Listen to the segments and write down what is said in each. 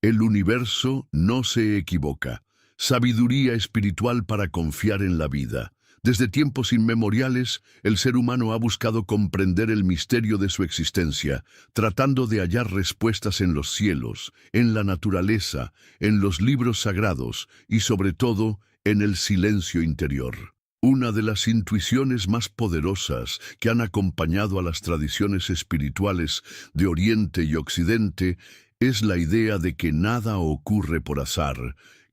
El universo no se equivoca. Sabiduría espiritual para confiar en la vida. Desde tiempos inmemoriales, el ser humano ha buscado comprender el misterio de su existencia, tratando de hallar respuestas en los cielos, en la naturaleza, en los libros sagrados y, sobre todo, en el silencio interior. Una de las intuiciones más poderosas que han acompañado a las tradiciones espirituales de Oriente y Occidente es la idea de que nada ocurre por azar,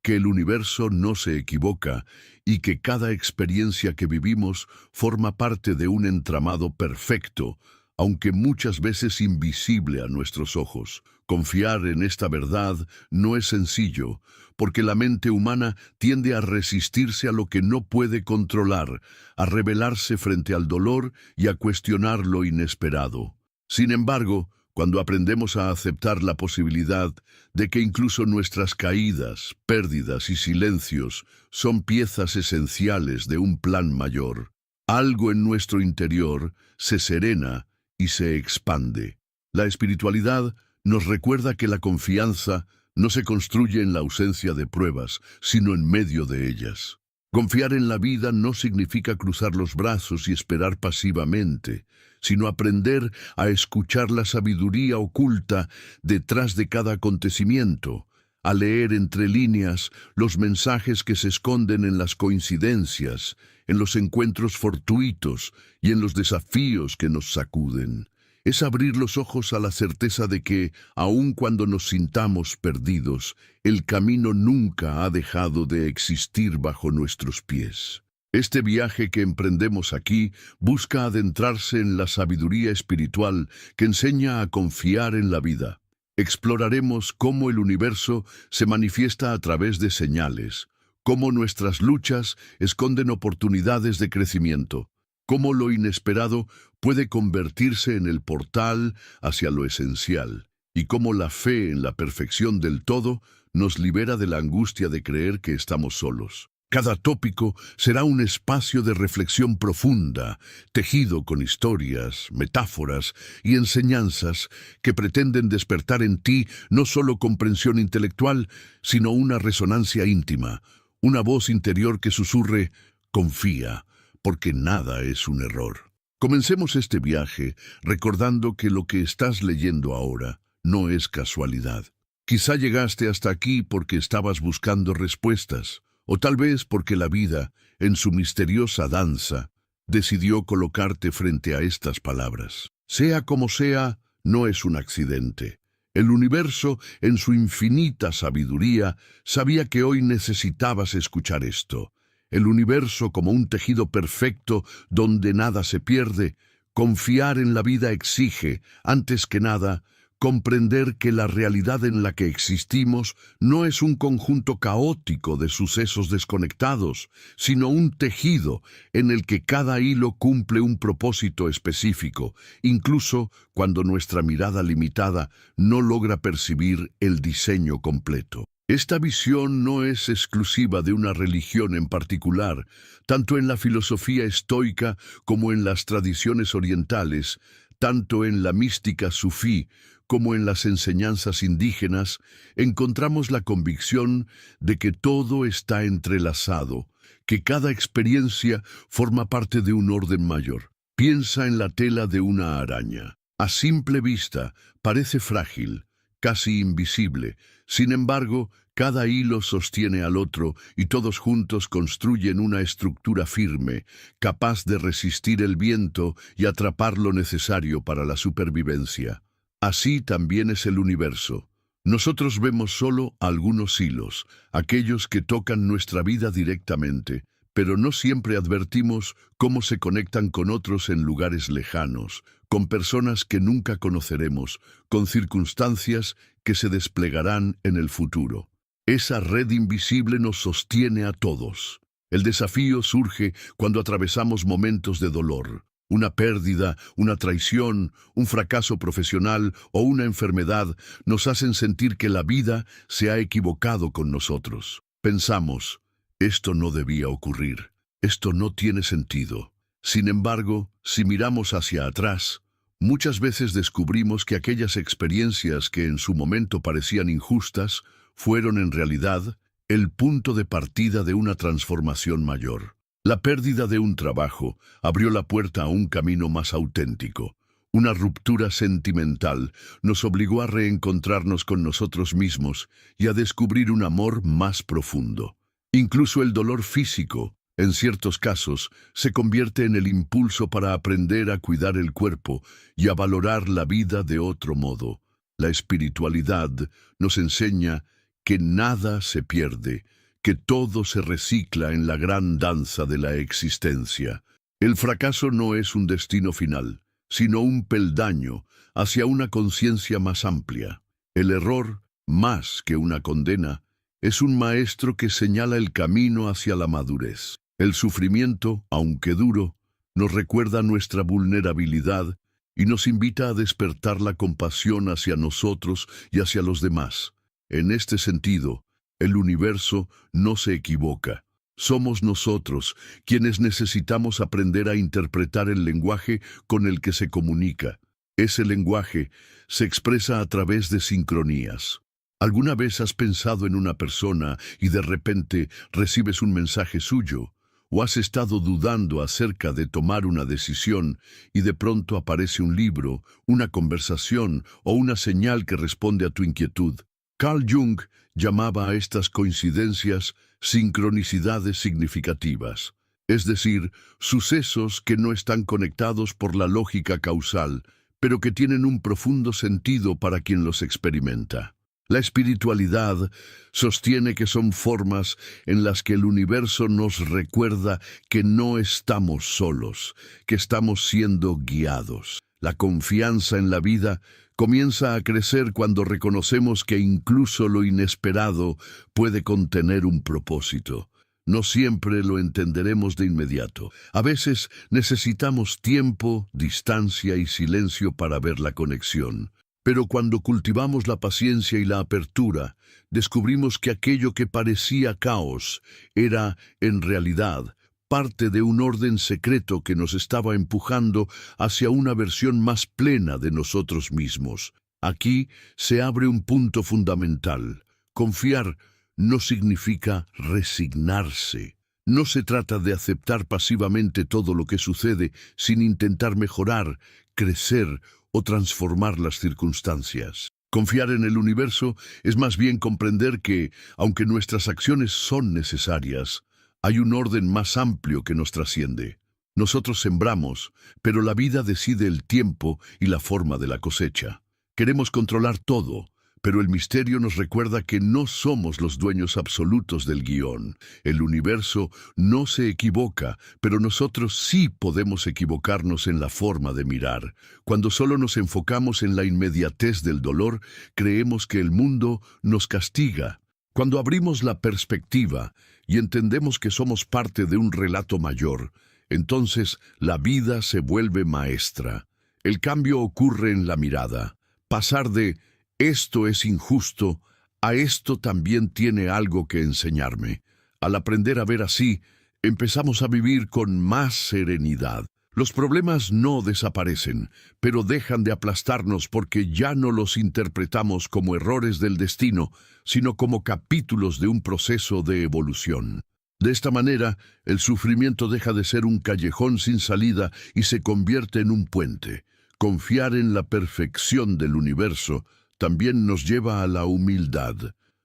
que el universo no se equivoca y que cada experiencia que vivimos forma parte de un entramado perfecto, aunque muchas veces invisible a nuestros ojos. Confiar en esta verdad no es sencillo, porque la mente humana tiende a resistirse a lo que no puede controlar, a rebelarse frente al dolor y a cuestionar lo inesperado. Sin embargo, cuando aprendemos a aceptar la posibilidad de que incluso nuestras caídas, pérdidas y silencios son piezas esenciales de un plan mayor, algo en nuestro interior se serena y se expande. La espiritualidad nos recuerda que la confianza no se construye en la ausencia de pruebas, sino en medio de ellas. Confiar en la vida no significa cruzar los brazos y esperar pasivamente, sino aprender a escuchar la sabiduría oculta detrás de cada acontecimiento, a leer entre líneas los mensajes que se esconden en las coincidencias, en los encuentros fortuitos y en los desafíos que nos sacuden. Es abrir los ojos a la certeza de que, aun cuando nos sintamos perdidos, el camino nunca ha dejado de existir bajo nuestros pies. Este viaje que emprendemos aquí busca adentrarse en la sabiduría espiritual que enseña a confiar en la vida. Exploraremos cómo el universo se manifiesta a través de señales, cómo nuestras luchas esconden oportunidades de crecimiento, cómo lo inesperado puede convertirse en el portal hacia lo esencial, y cómo la fe en la perfección del todo nos libera de la angustia de creer que estamos solos. Cada tópico será un espacio de reflexión profunda, tejido con historias, metáforas y enseñanzas que pretenden despertar en ti no solo comprensión intelectual, sino una resonancia íntima, una voz interior que susurre: confía, porque nada es un error. Comencemos este viaje recordando que lo que estás leyendo ahora no es casualidad. Quizá llegaste hasta aquí porque estabas buscando respuestas, o tal vez porque la vida, en su misteriosa danza, decidió colocarte frente a estas palabras. Sea como sea, no es un accidente. El universo, en su infinita sabiduría, sabía que hoy necesitabas escuchar esto. El universo como un tejido perfecto donde nada se pierde. Confiar en la vida exige, antes que nada, comprender que la realidad en la que existimos no es un conjunto caótico de sucesos desconectados, sino un tejido en el que cada hilo cumple un propósito específico, incluso cuando nuestra mirada limitada no logra percibir el diseño completo. Esta visión no es exclusiva de una religión en particular. Tanto en la filosofía estoica como en las tradiciones orientales, tanto en la mística sufí como en las enseñanzas indígenas, encontramos la convicción de que todo está entrelazado, que cada experiencia forma parte de un orden mayor. Piensa en la tela de una araña. A simple vista parece frágil, casi invisible. Sin embargo, cada hilo sostiene al otro y todos juntos construyen una estructura firme, capaz de resistir el viento y atrapar lo necesario para la supervivencia. Así también es el universo. Nosotros vemos solo algunos hilos, aquellos que tocan nuestra vida directamente, pero no siempre advertimos cómo se conectan con otros en lugares lejanos, con personas que nunca conoceremos, con circunstancias que se desplegarán en el futuro. Esa red invisible nos sostiene a todos. El desafío surge cuando atravesamos momentos de dolor. Una pérdida, una traición, un fracaso profesional o una enfermedad nos hacen sentir que la vida se ha equivocado con nosotros. Pensamos: esto no debía ocurrir, esto no tiene sentido. Sin embargo, si miramos hacia atrás, Muchas veces descubrimos que aquellas experiencias que en su momento parecían injustas fueron en realidad el punto de partida de una transformación mayor. La pérdida de un trabajo abrió la puerta a un camino más auténtico. Una ruptura sentimental nos obligó a reencontrarnos con nosotros mismos y a descubrir un amor más profundo. Incluso el dolor físico, en ciertos casos, se convierte en el impulso para aprender a cuidar el cuerpo y a valorar la vida de otro modo. La espiritualidad nos enseña que nada se pierde, que todo se recicla en la gran danza de la existencia. El fracaso no es un destino final, sino un peldaño hacia una conciencia más amplia. El error, más que una condena, es un maestro que señala el camino hacia la madurez. El sufrimiento, aunque duro, nos recuerda nuestra vulnerabilidad y nos invita a despertar la compasión hacia nosotros y hacia los demás. En este sentido, el universo no se equivoca. Somos nosotros quienes necesitamos aprender a interpretar el lenguaje con el que se comunica. Ese lenguaje se expresa a través de sincronías. ¿Alguna vez has pensado en una persona y de repente recibes un mensaje suyo? ¿O has estado dudando acerca de tomar una decisión y de pronto aparece un libro, una conversación o una señal que responde a tu inquietud? Carl Jung llamaba a estas coincidencias sincronicidades significativas, es decir, sucesos que no están conectados por la lógica causal, pero que tienen un profundo sentido para quien los experimenta. La espiritualidad sostiene que son formas en las que el universo nos recuerda que no estamos solos, que estamos siendo guiados. La confianza en la vida comienza a crecer cuando reconocemos que incluso lo inesperado puede contener un propósito. No siempre lo entenderemos de inmediato. A veces necesitamos tiempo, distancia y silencio para ver la conexión. Pero cuando cultivamos la paciencia y la apertura, descubrimos que aquello que parecía caos era, en realidad, parte de un orden secreto que nos estaba empujando hacia una versión más plena de nosotros mismos. Aquí se abre un punto fundamental. Confiar no significa resignarse. No se trata de aceptar pasivamente todo lo que sucede sin intentar mejorar, crecer o transformar las circunstancias. Confiar en el universo es más bien comprender que, aunque nuestras acciones son necesarias, hay un orden más amplio que nos trasciende. Nosotros sembramos, pero la vida decide el tiempo y la forma de la cosecha. Queremos controlar todo, pero el misterio nos recuerda que no somos los dueños absolutos del guión. El universo no se equivoca, pero nosotros sí podemos equivocarnos en la forma de mirar. Cuando solo nos enfocamos en la inmediatez del dolor, creemos que el mundo nos castiga. Cuando abrimos la perspectiva y entendemos que somos parte de un relato mayor, entonces la vida se vuelve maestra. El cambio ocurre en la mirada. Pasar de "esto es injusto" a "esto también tiene algo que enseñarme". Al aprender a ver así, empezamos a vivir con más serenidad. Los problemas no desaparecen, pero dejan de aplastarnos porque ya no los interpretamos como errores del destino, sino como capítulos de un proceso de evolución. De esta manera, el sufrimiento deja de ser un callejón sin salida y se convierte en un puente. Confiar en la perfección del universo también nos lleva a la humildad.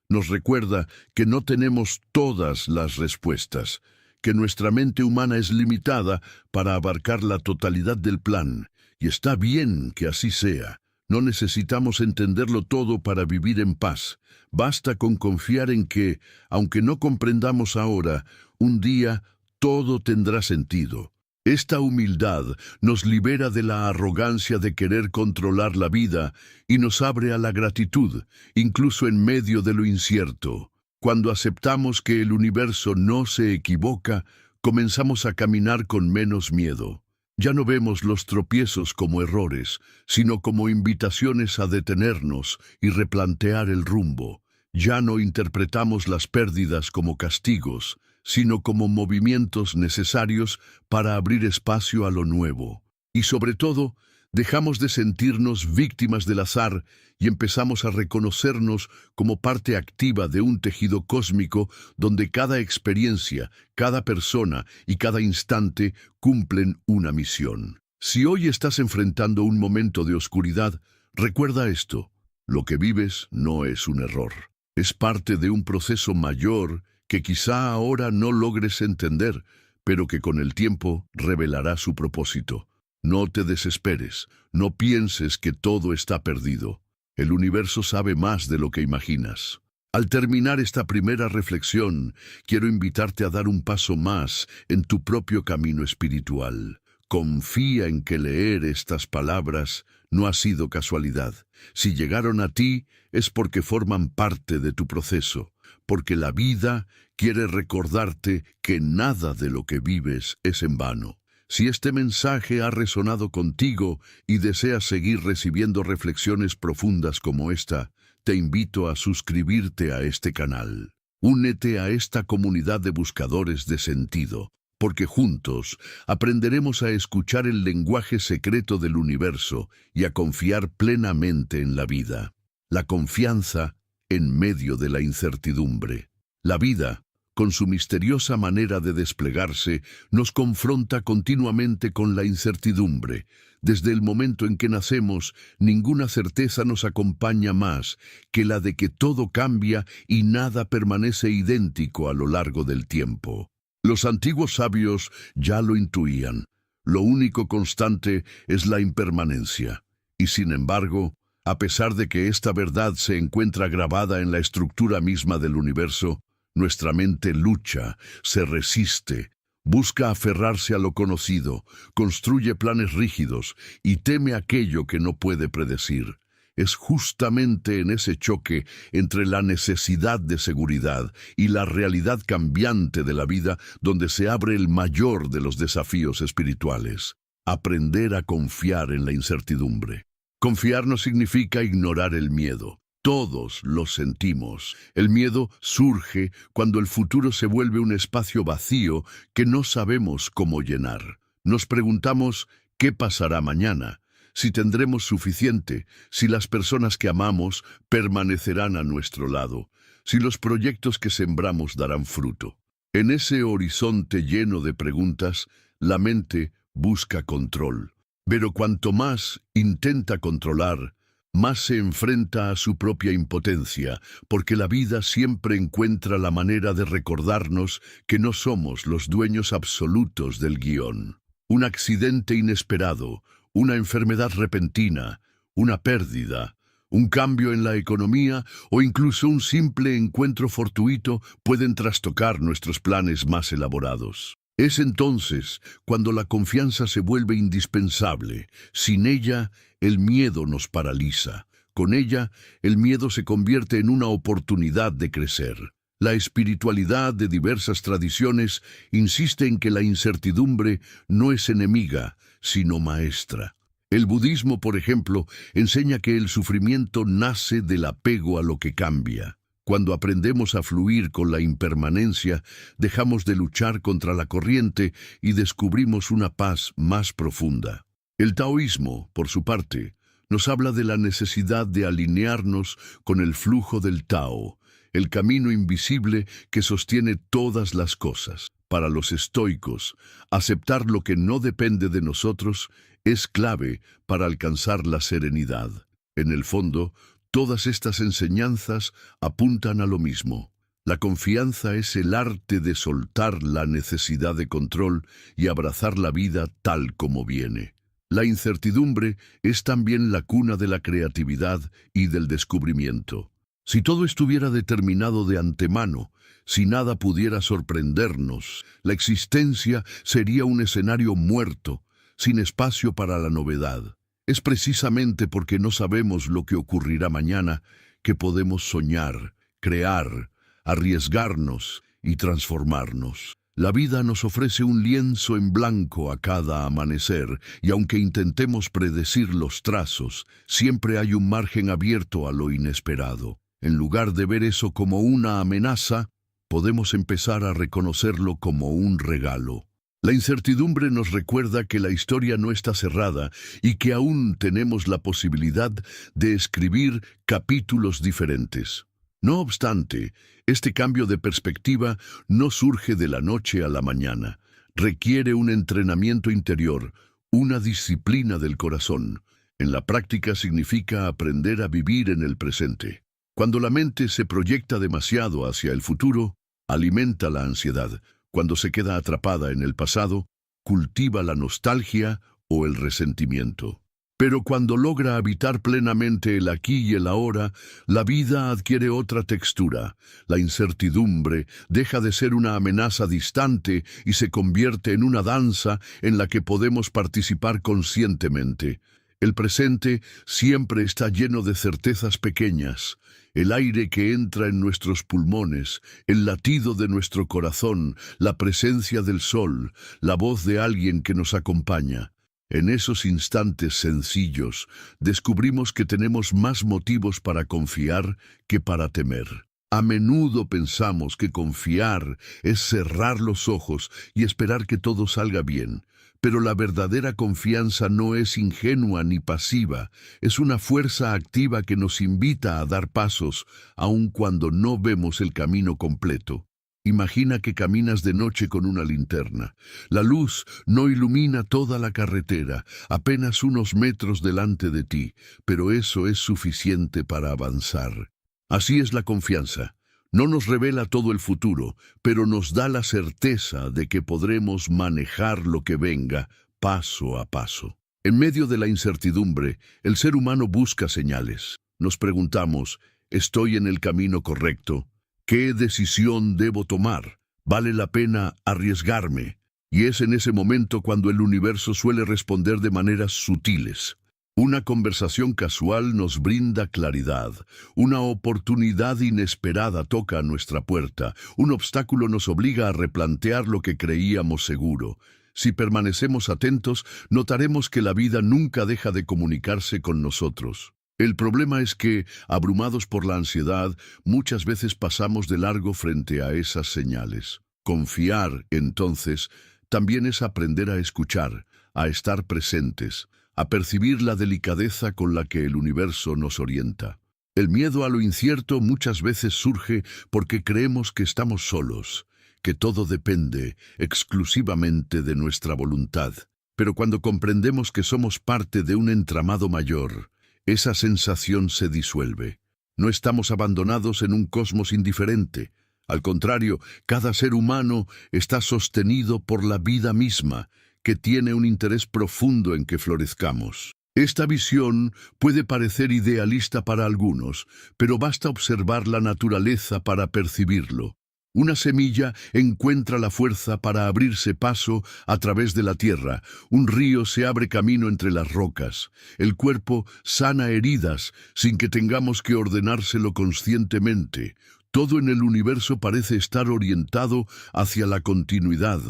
Nos recuerda que no tenemos todas las respuestas, que nuestra mente humana es limitada para abarcar la totalidad del plan, y está bien que así sea. No necesitamos entenderlo todo para vivir en paz. Basta con confiar en que, aunque no comprendamos ahora, un día todo tendrá sentido. Esta humildad nos libera de la arrogancia de querer controlar la vida y nos abre a la gratitud, incluso en medio de lo incierto. Cuando aceptamos que el universo no se equivoca, comenzamos a caminar con menos miedo. Ya no vemos los tropiezos como errores, sino como invitaciones a detenernos y replantear el rumbo. Ya no interpretamos las pérdidas como castigos, sino como movimientos necesarios para abrir espacio a lo nuevo. Y sobre todo, Dejamos de sentirnos víctimas del azar y empezamos a reconocernos como parte activa de un tejido cósmico donde cada experiencia, cada persona y cada instante cumplen una misión. Si hoy estás enfrentando un momento de oscuridad, recuerda esto: lo que vives no es un error. Es parte de un proceso mayor que quizá ahora no logres entender, pero que con el tiempo revelará su propósito. No te desesperes, no pienses que todo está perdido. El universo sabe más de lo que imaginas. Al terminar esta primera reflexión, quiero invitarte a dar un paso más en tu propio camino espiritual. Confía en que leer estas palabras no ha sido casualidad. Si llegaron a ti, es porque forman parte de tu proceso, porque la vida quiere recordarte que nada de lo que vives es en vano. Si este mensaje ha resonado contigo y deseas seguir recibiendo reflexiones profundas como esta, te invito a suscribirte a este canal. Únete a esta comunidad de buscadores de sentido, porque juntos aprenderemos a escuchar el lenguaje secreto del universo y a confiar plenamente en la vida. La confianza en medio de la incertidumbre. La vida, con su misteriosa manera de desplegarse, nos confronta continuamente con la incertidumbre. Desde el momento en que nacemos, ninguna certeza nos acompaña más que la de que todo cambia y nada permanece idéntico a lo largo del tiempo. Los antiguos sabios ya lo intuían. Lo único constante es la impermanencia. Y sin embargo, a pesar de que esta verdad se encuentra grabada en la estructura misma del universo, nuestra mente lucha, se resiste, busca aferrarse a lo conocido, construye planes rígidos y teme aquello que no puede predecir. Es justamente en ese choque entre la necesidad de seguridad y la realidad cambiante de la vida donde se abre el mayor de los desafíos espirituales: aprender a confiar en la incertidumbre. Confiar no significa ignorar el miedo. Todos lo sentimos. El miedo surge cuando el futuro se vuelve un espacio vacío que no sabemos cómo llenar. Nos preguntamos: ¿qué pasará mañana? Si tendremos suficiente, si las personas que amamos permanecerán a nuestro lado, si los proyectos que sembramos darán fruto. En ese horizonte lleno de preguntas, la mente busca control. Pero cuanto más intenta controlar, más se enfrenta a su propia impotencia, porque la vida siempre encuentra la manera de recordarnos que no somos los dueños absolutos del guión. Un accidente inesperado, una enfermedad repentina, una pérdida, un cambio en la economía o incluso un simple encuentro fortuito pueden trastocar nuestros planes más elaborados. Es entonces cuando la confianza se vuelve indispensable. Sin ella, el miedo nos paraliza. Con ella, el miedo se convierte en una oportunidad de crecer. La espiritualidad de diversas tradiciones insiste en que la incertidumbre no es enemiga, sino maestra. El budismo, por ejemplo, enseña que el sufrimiento nace del apego a lo que cambia. Cuando aprendemos a fluir con la impermanencia, dejamos de luchar contra la corriente y descubrimos una paz más profunda. El taoísmo, por su parte, nos habla de la necesidad de alinearnos con el flujo del Tao, el camino invisible que sostiene todas las cosas. Para los estoicos, aceptar lo que no depende de nosotros es clave para alcanzar la serenidad. En el fondo, todas estas enseñanzas apuntan a lo mismo. La confianza es el arte de soltar la necesidad de control y abrazar la vida tal como viene. La incertidumbre es también la cuna de la creatividad y del descubrimiento. Si todo estuviera determinado de antemano, si nada pudiera sorprendernos, la existencia sería un escenario muerto, sin espacio para la novedad. Es precisamente porque no sabemos lo que ocurrirá mañana que podemos soñar, crear, arriesgarnos y transformarnos. La vida nos ofrece un lienzo en blanco a cada amanecer, y aunque intentemos predecir los trazos, siempre hay un margen abierto a lo inesperado. En lugar de ver eso como una amenaza, podemos empezar a reconocerlo como un regalo. La incertidumbre nos recuerda que la historia no está cerrada y que aún tenemos la posibilidad de escribir capítulos diferentes. No obstante, este cambio de perspectiva no surge de la noche a la mañana. Requiere un entrenamiento interior, una disciplina del corazón. En la práctica significa aprender a vivir en el presente. Cuando la mente se proyecta demasiado hacia el futuro, alimenta la ansiedad. Cuando se queda atrapada en el pasado, cultiva la nostalgia o el resentimiento. Pero cuando logra habitar plenamente el aquí y el ahora, la vida adquiere otra textura. La incertidumbre deja de ser una amenaza distante y se convierte en una danza en la que podemos participar conscientemente. El presente siempre está lleno de certezas pequeñas. El aire que entra en nuestros pulmones, el latido de nuestro corazón, la presencia del sol, la voz de alguien que nos acompaña. En esos instantes sencillos, descubrimos que tenemos más motivos para confiar que para temer. A menudo pensamos que confiar es cerrar los ojos y esperar que todo salga bien. Pero la verdadera confianza no es ingenua ni pasiva, es una fuerza activa que nos invita a dar pasos, aun cuando no vemos el camino completo. Imagina que caminas de noche con una linterna. La luz no ilumina toda la carretera, apenas unos metros delante de ti, pero eso es suficiente para avanzar. Así es la confianza. No nos revela todo el futuro, pero nos da la certeza de que podremos manejar lo que venga paso a paso. En medio de la incertidumbre, el ser humano busca señales. Nos preguntamos, ¿estoy en el camino correcto? ¿Qué decisión debo tomar? ¿Vale la pena arriesgarme? Y es en ese momento cuando el universo suele responder de maneras sutiles. Una conversación casual nos brinda claridad, una oportunidad inesperada toca a nuestra puerta, un obstáculo nos obliga a replantear lo que creíamos seguro. Si permanecemos atentos, notaremos que la vida nunca deja de comunicarse con nosotros. El problema es que, abrumados por la ansiedad, muchas veces pasamos de largo frente a esas señales. Confiar, entonces, también es aprender a escuchar, a estar presentes, a percibir la delicadeza con la que el universo nos orienta. El miedo a lo incierto muchas veces surge porque creemos que estamos solos, que todo depende exclusivamente de nuestra voluntad. Pero cuando comprendemos que somos parte de un entramado mayor, esa sensación se disuelve. No estamos abandonados en un cosmos indiferente. Al contrario, cada ser humano está sostenido por la vida misma, que tiene un interés profundo en que florezcamos. Esta visión puede parecer idealista para algunos, pero basta observar la naturaleza para percibirlo. Una semilla encuentra la fuerza para abrirse paso a través de la tierra, un río se abre camino entre las rocas, el cuerpo sana heridas sin que tengamos que ordenárselo conscientemente. Todo en el universo parece estar orientado hacia la continuidad,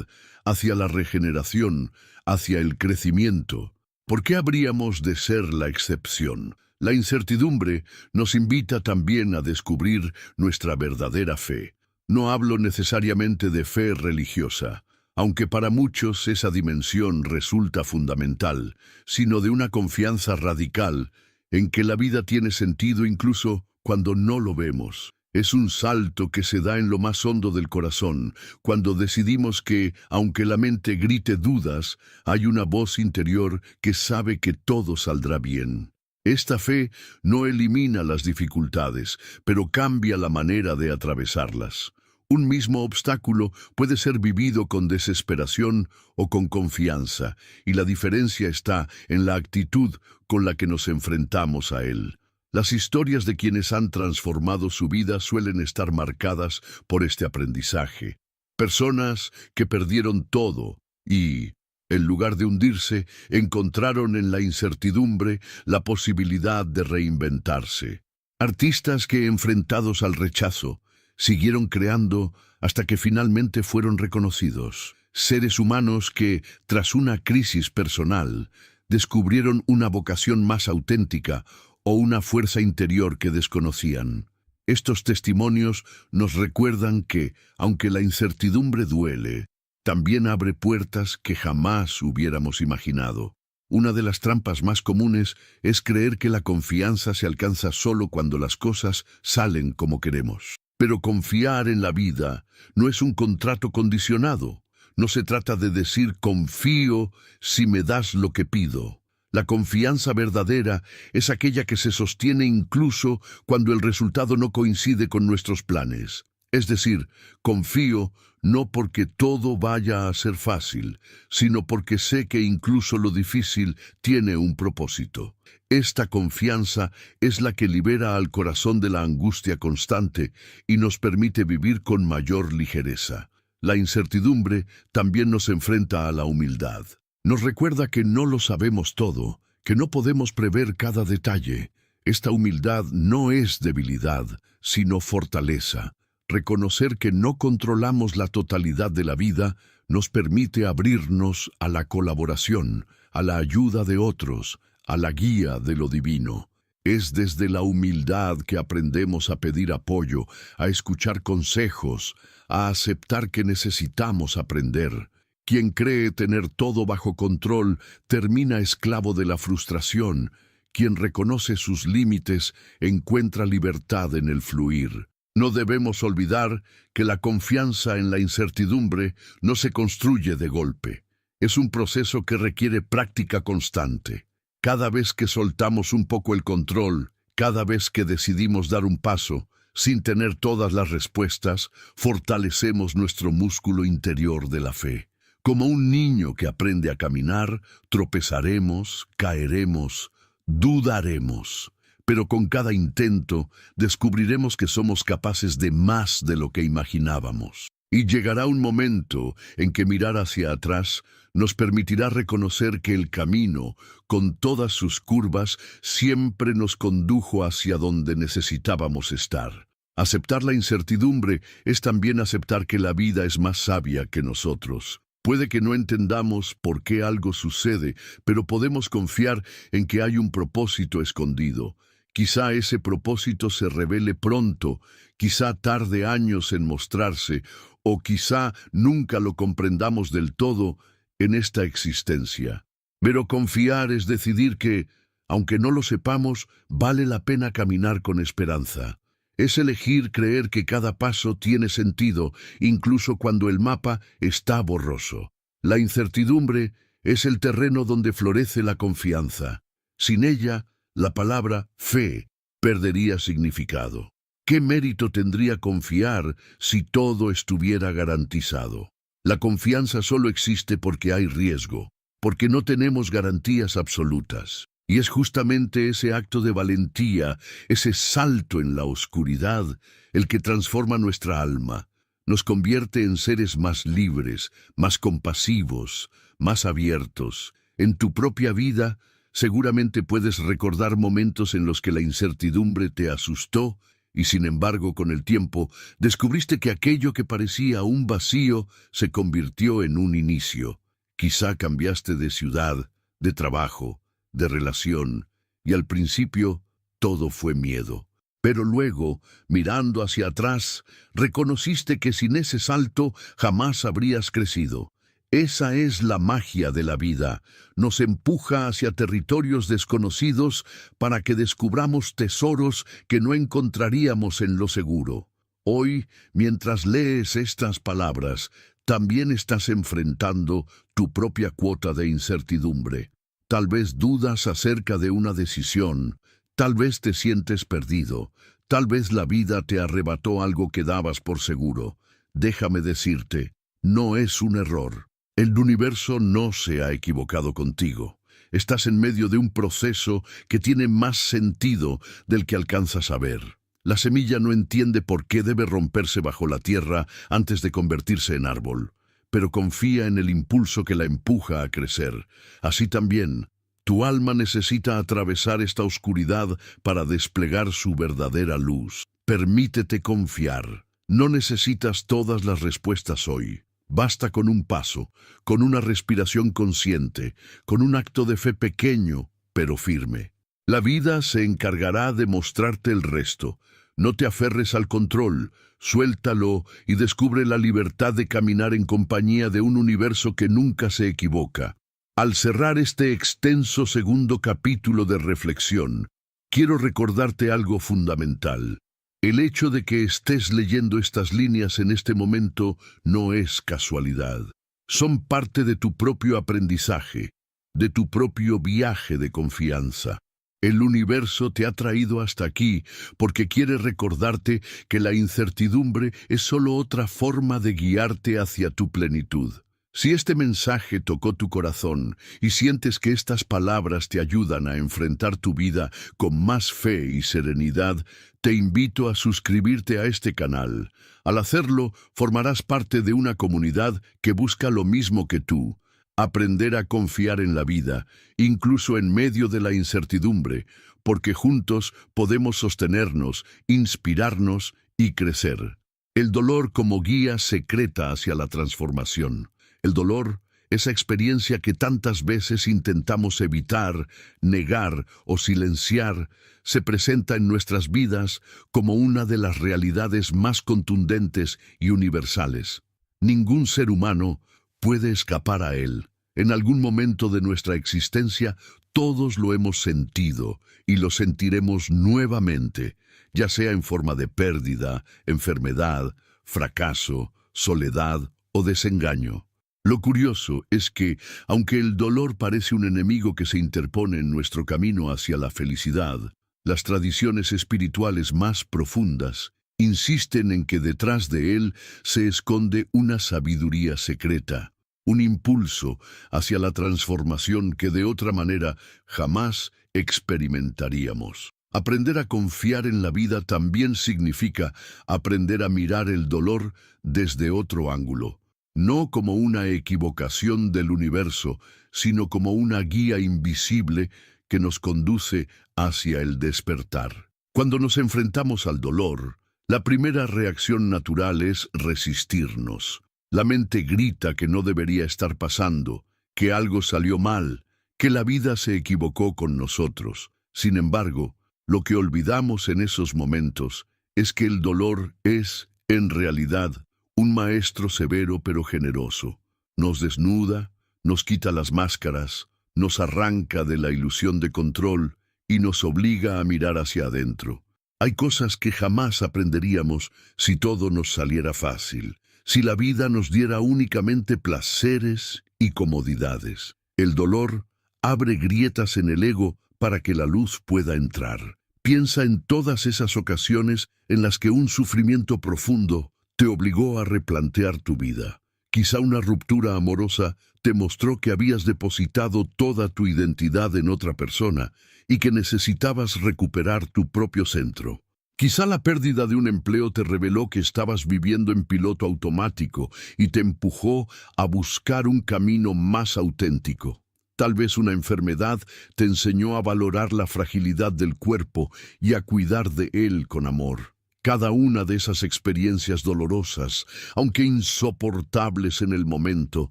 hacia la regeneración, hacia el crecimiento. ¿Por qué habríamos de ser la excepción? La incertidumbre nos invita también a descubrir nuestra verdadera fe. No hablo necesariamente de fe religiosa, aunque para muchos esa dimensión resulta fundamental, sino de una confianza radical en que la vida tiene sentido incluso cuando no lo vemos. Es un salto que se da en lo más hondo del corazón, cuando decidimos que, aunque la mente grite dudas, hay una voz interior que sabe que todo saldrá bien. Esta fe no elimina las dificultades, pero cambia la manera de atravesarlas. Un mismo obstáculo puede ser vivido con desesperación o con confianza, y la diferencia está en la actitud con la que nos enfrentamos a él. Las historias de quienes han transformado su vida suelen estar marcadas por este aprendizaje. Personas que perdieron todo y, en lugar de hundirse, encontraron en la incertidumbre la posibilidad de reinventarse. Artistas que, enfrentados al rechazo, siguieron creando hasta que finalmente fueron reconocidos. Seres humanos que, tras una crisis personal, descubrieron una vocación más auténtica o una fuerza interior que desconocían. Estos testimonios nos recuerdan que, aunque la incertidumbre duele, también abre puertas que jamás hubiéramos imaginado. Una de las trampas más comunes es creer que la confianza se alcanza solo cuando las cosas salen como queremos. Pero confiar en la vida no es un contrato condicionado. No se trata de decir confío si me das lo que pido. La confianza verdadera es aquella que se sostiene incluso cuando el resultado no coincide con nuestros planes. Es decir, confío no porque todo vaya a ser fácil, sino porque sé que incluso lo difícil tiene un propósito. Esta confianza es la que libera al corazón de la angustia constante y nos permite vivir con mayor ligereza. La incertidumbre también nos enfrenta a la humildad. Nos recuerda que no lo sabemos todo, que no podemos prever cada detalle. Esta humildad no es debilidad, sino fortaleza. Reconocer que no controlamos la totalidad de la vida nos permite abrirnos a la colaboración, a la ayuda de otros, a la guía de lo divino. Es desde la humildad que aprendemos a pedir apoyo, a escuchar consejos, a aceptar que necesitamos aprender. Quien cree tener todo bajo control termina esclavo de la frustración. Quien reconoce sus límites encuentra libertad en el fluir. No debemos olvidar que la confianza en la incertidumbre no se construye de golpe. Es un proceso que requiere práctica constante. Cada vez que soltamos un poco el control, cada vez que decidimos dar un paso, sin tener todas las respuestas, fortalecemos nuestro músculo interior de la fe. Como un niño que aprende a caminar, tropezaremos, caeremos, dudaremos. Pero con cada intento descubriremos que somos capaces de más de lo que imaginábamos. Y llegará un momento en que mirar hacia atrás nos permitirá reconocer que el camino, con todas sus curvas, siempre nos condujo hacia donde necesitábamos estar. Aceptar la incertidumbre es también aceptar que la vida es más sabia que nosotros. Puede que no entendamos por qué algo sucede, pero podemos confiar en que hay un propósito escondido. Quizá ese propósito se revele pronto, quizá tarde años en mostrarse, o quizá nunca lo comprendamos del todo en esta existencia. Pero confiar es decidir que, aunque no lo sepamos, vale la pena caminar con esperanza. Es elegir creer que cada paso tiene sentido, incluso cuando el mapa está borroso. La incertidumbre es el terreno donde florece la confianza. Sin ella, la palabra fe perdería significado. ¿Qué mérito tendría confiar si todo estuviera garantizado? La confianza solo existe porque hay riesgo, porque no tenemos garantías absolutas. Y es justamente ese acto de valentía, ese salto en la oscuridad, el que transforma nuestra alma, nos convierte en seres más libres, más compasivos, más abiertos. En tu propia vida, seguramente puedes recordar momentos en los que la incertidumbre te asustó y sin embargo con el tiempo descubriste que aquello que parecía un vacío se convirtió en un inicio. Quizá cambiaste de ciudad, de trabajo, de relación, y al principio todo fue miedo. Pero luego, mirando hacia atrás, reconociste que sin ese salto jamás habrías crecido. Esa es la magia de la vida. Nos empuja hacia territorios desconocidos para que descubramos tesoros que no encontraríamos en lo seguro. Hoy, mientras lees estas palabras, también estás enfrentando tu propia cuota de incertidumbre. Tal vez dudas acerca de una decisión, tal vez te sientes perdido, tal vez la vida te arrebató algo que dabas por seguro. Déjame decirte, no es un error. El universo no se ha equivocado contigo. Estás en medio de un proceso que tiene más sentido del que alcanzas a ver. La semilla no entiende por qué debe romperse bajo la tierra antes de convertirse en árbol, pero confía en el impulso que la empuja a crecer. Así también, tu alma necesita atravesar esta oscuridad para desplegar su verdadera luz. Permítete confiar. No necesitas todas las respuestas hoy. Basta con un paso, con una respiración consciente, con un acto de fe pequeño, pero firme. La vida se encargará de mostrarte el resto, No te aferres al control, suéltalo y descubre la libertad de caminar en compañía de un universo que nunca se equivoca. Al cerrar este extenso segundo capítulo de reflexión, quiero recordarte algo fundamental. El hecho de que estés leyendo estas líneas en este momento no es casualidad. Son parte de tu propio aprendizaje, de tu propio viaje de confianza. El universo te ha traído hasta aquí porque quiere recordarte que la incertidumbre es solo otra forma de guiarte hacia tu plenitud. Si este mensaje tocó tu corazón y sientes que estas palabras te ayudan a enfrentar tu vida con más fe y serenidad, te invito a suscribirte a este canal. Al hacerlo, formarás parte de una comunidad que busca lo mismo que tú: aprender a confiar en la vida, incluso en medio de la incertidumbre, porque juntos podemos sostenernos, inspirarnos y crecer. El dolor como guía secreta hacia la transformación. El dolor, esa experiencia que tantas veces intentamos evitar, negar o silenciar, se presenta en nuestras vidas como una de las realidades más contundentes y universales. Ningún ser humano puede escapar a él. En algún momento de nuestra existencia, todos lo hemos sentido y lo sentiremos nuevamente, ya sea en forma de pérdida, enfermedad, fracaso, soledad o desengaño. Lo curioso es que, aunque el dolor parece un enemigo que se interpone en nuestro camino hacia la felicidad, las tradiciones espirituales más profundas insisten en que detrás de él se esconde una sabiduría secreta, un impulso hacia la transformación que de otra manera jamás experimentaríamos. Aprender a confiar en la vida también significa aprender a mirar el dolor desde otro ángulo, no como una equivocación del universo, sino como una guía invisible que nos conduce hacia el despertar. Cuando nos enfrentamos al dolor, la primera reacción natural es resistirnos. La mente grita que no debería estar pasando, que algo salió mal, que la vida se equivocó con nosotros. Sin embargo, lo que olvidamos en esos momentos es que el dolor es, en realidad, un maestro severo pero generoso. Nos desnuda, nos quita las máscaras, nos arranca de la ilusión de control y nos obliga a mirar hacia adentro. Hay cosas que jamás aprenderíamos si todo nos saliera fácil, si la vida nos diera únicamente placeres y comodidades. El dolor abre grietas en el ego para que la luz pueda entrar. Piensa en todas esas ocasiones en las que un sufrimiento profundo te obligó a replantear tu vida. Quizá una ruptura amorosa te mostró que habías depositado toda tu identidad en otra persona y que necesitabas recuperar tu propio centro. Quizá la pérdida de un empleo te reveló que estabas viviendo en piloto automático y te empujó a buscar un camino más auténtico. Tal vez una enfermedad te enseñó a valorar la fragilidad del cuerpo y a cuidar de él con amor. Cada una de esas experiencias dolorosas, aunque insoportables en el momento,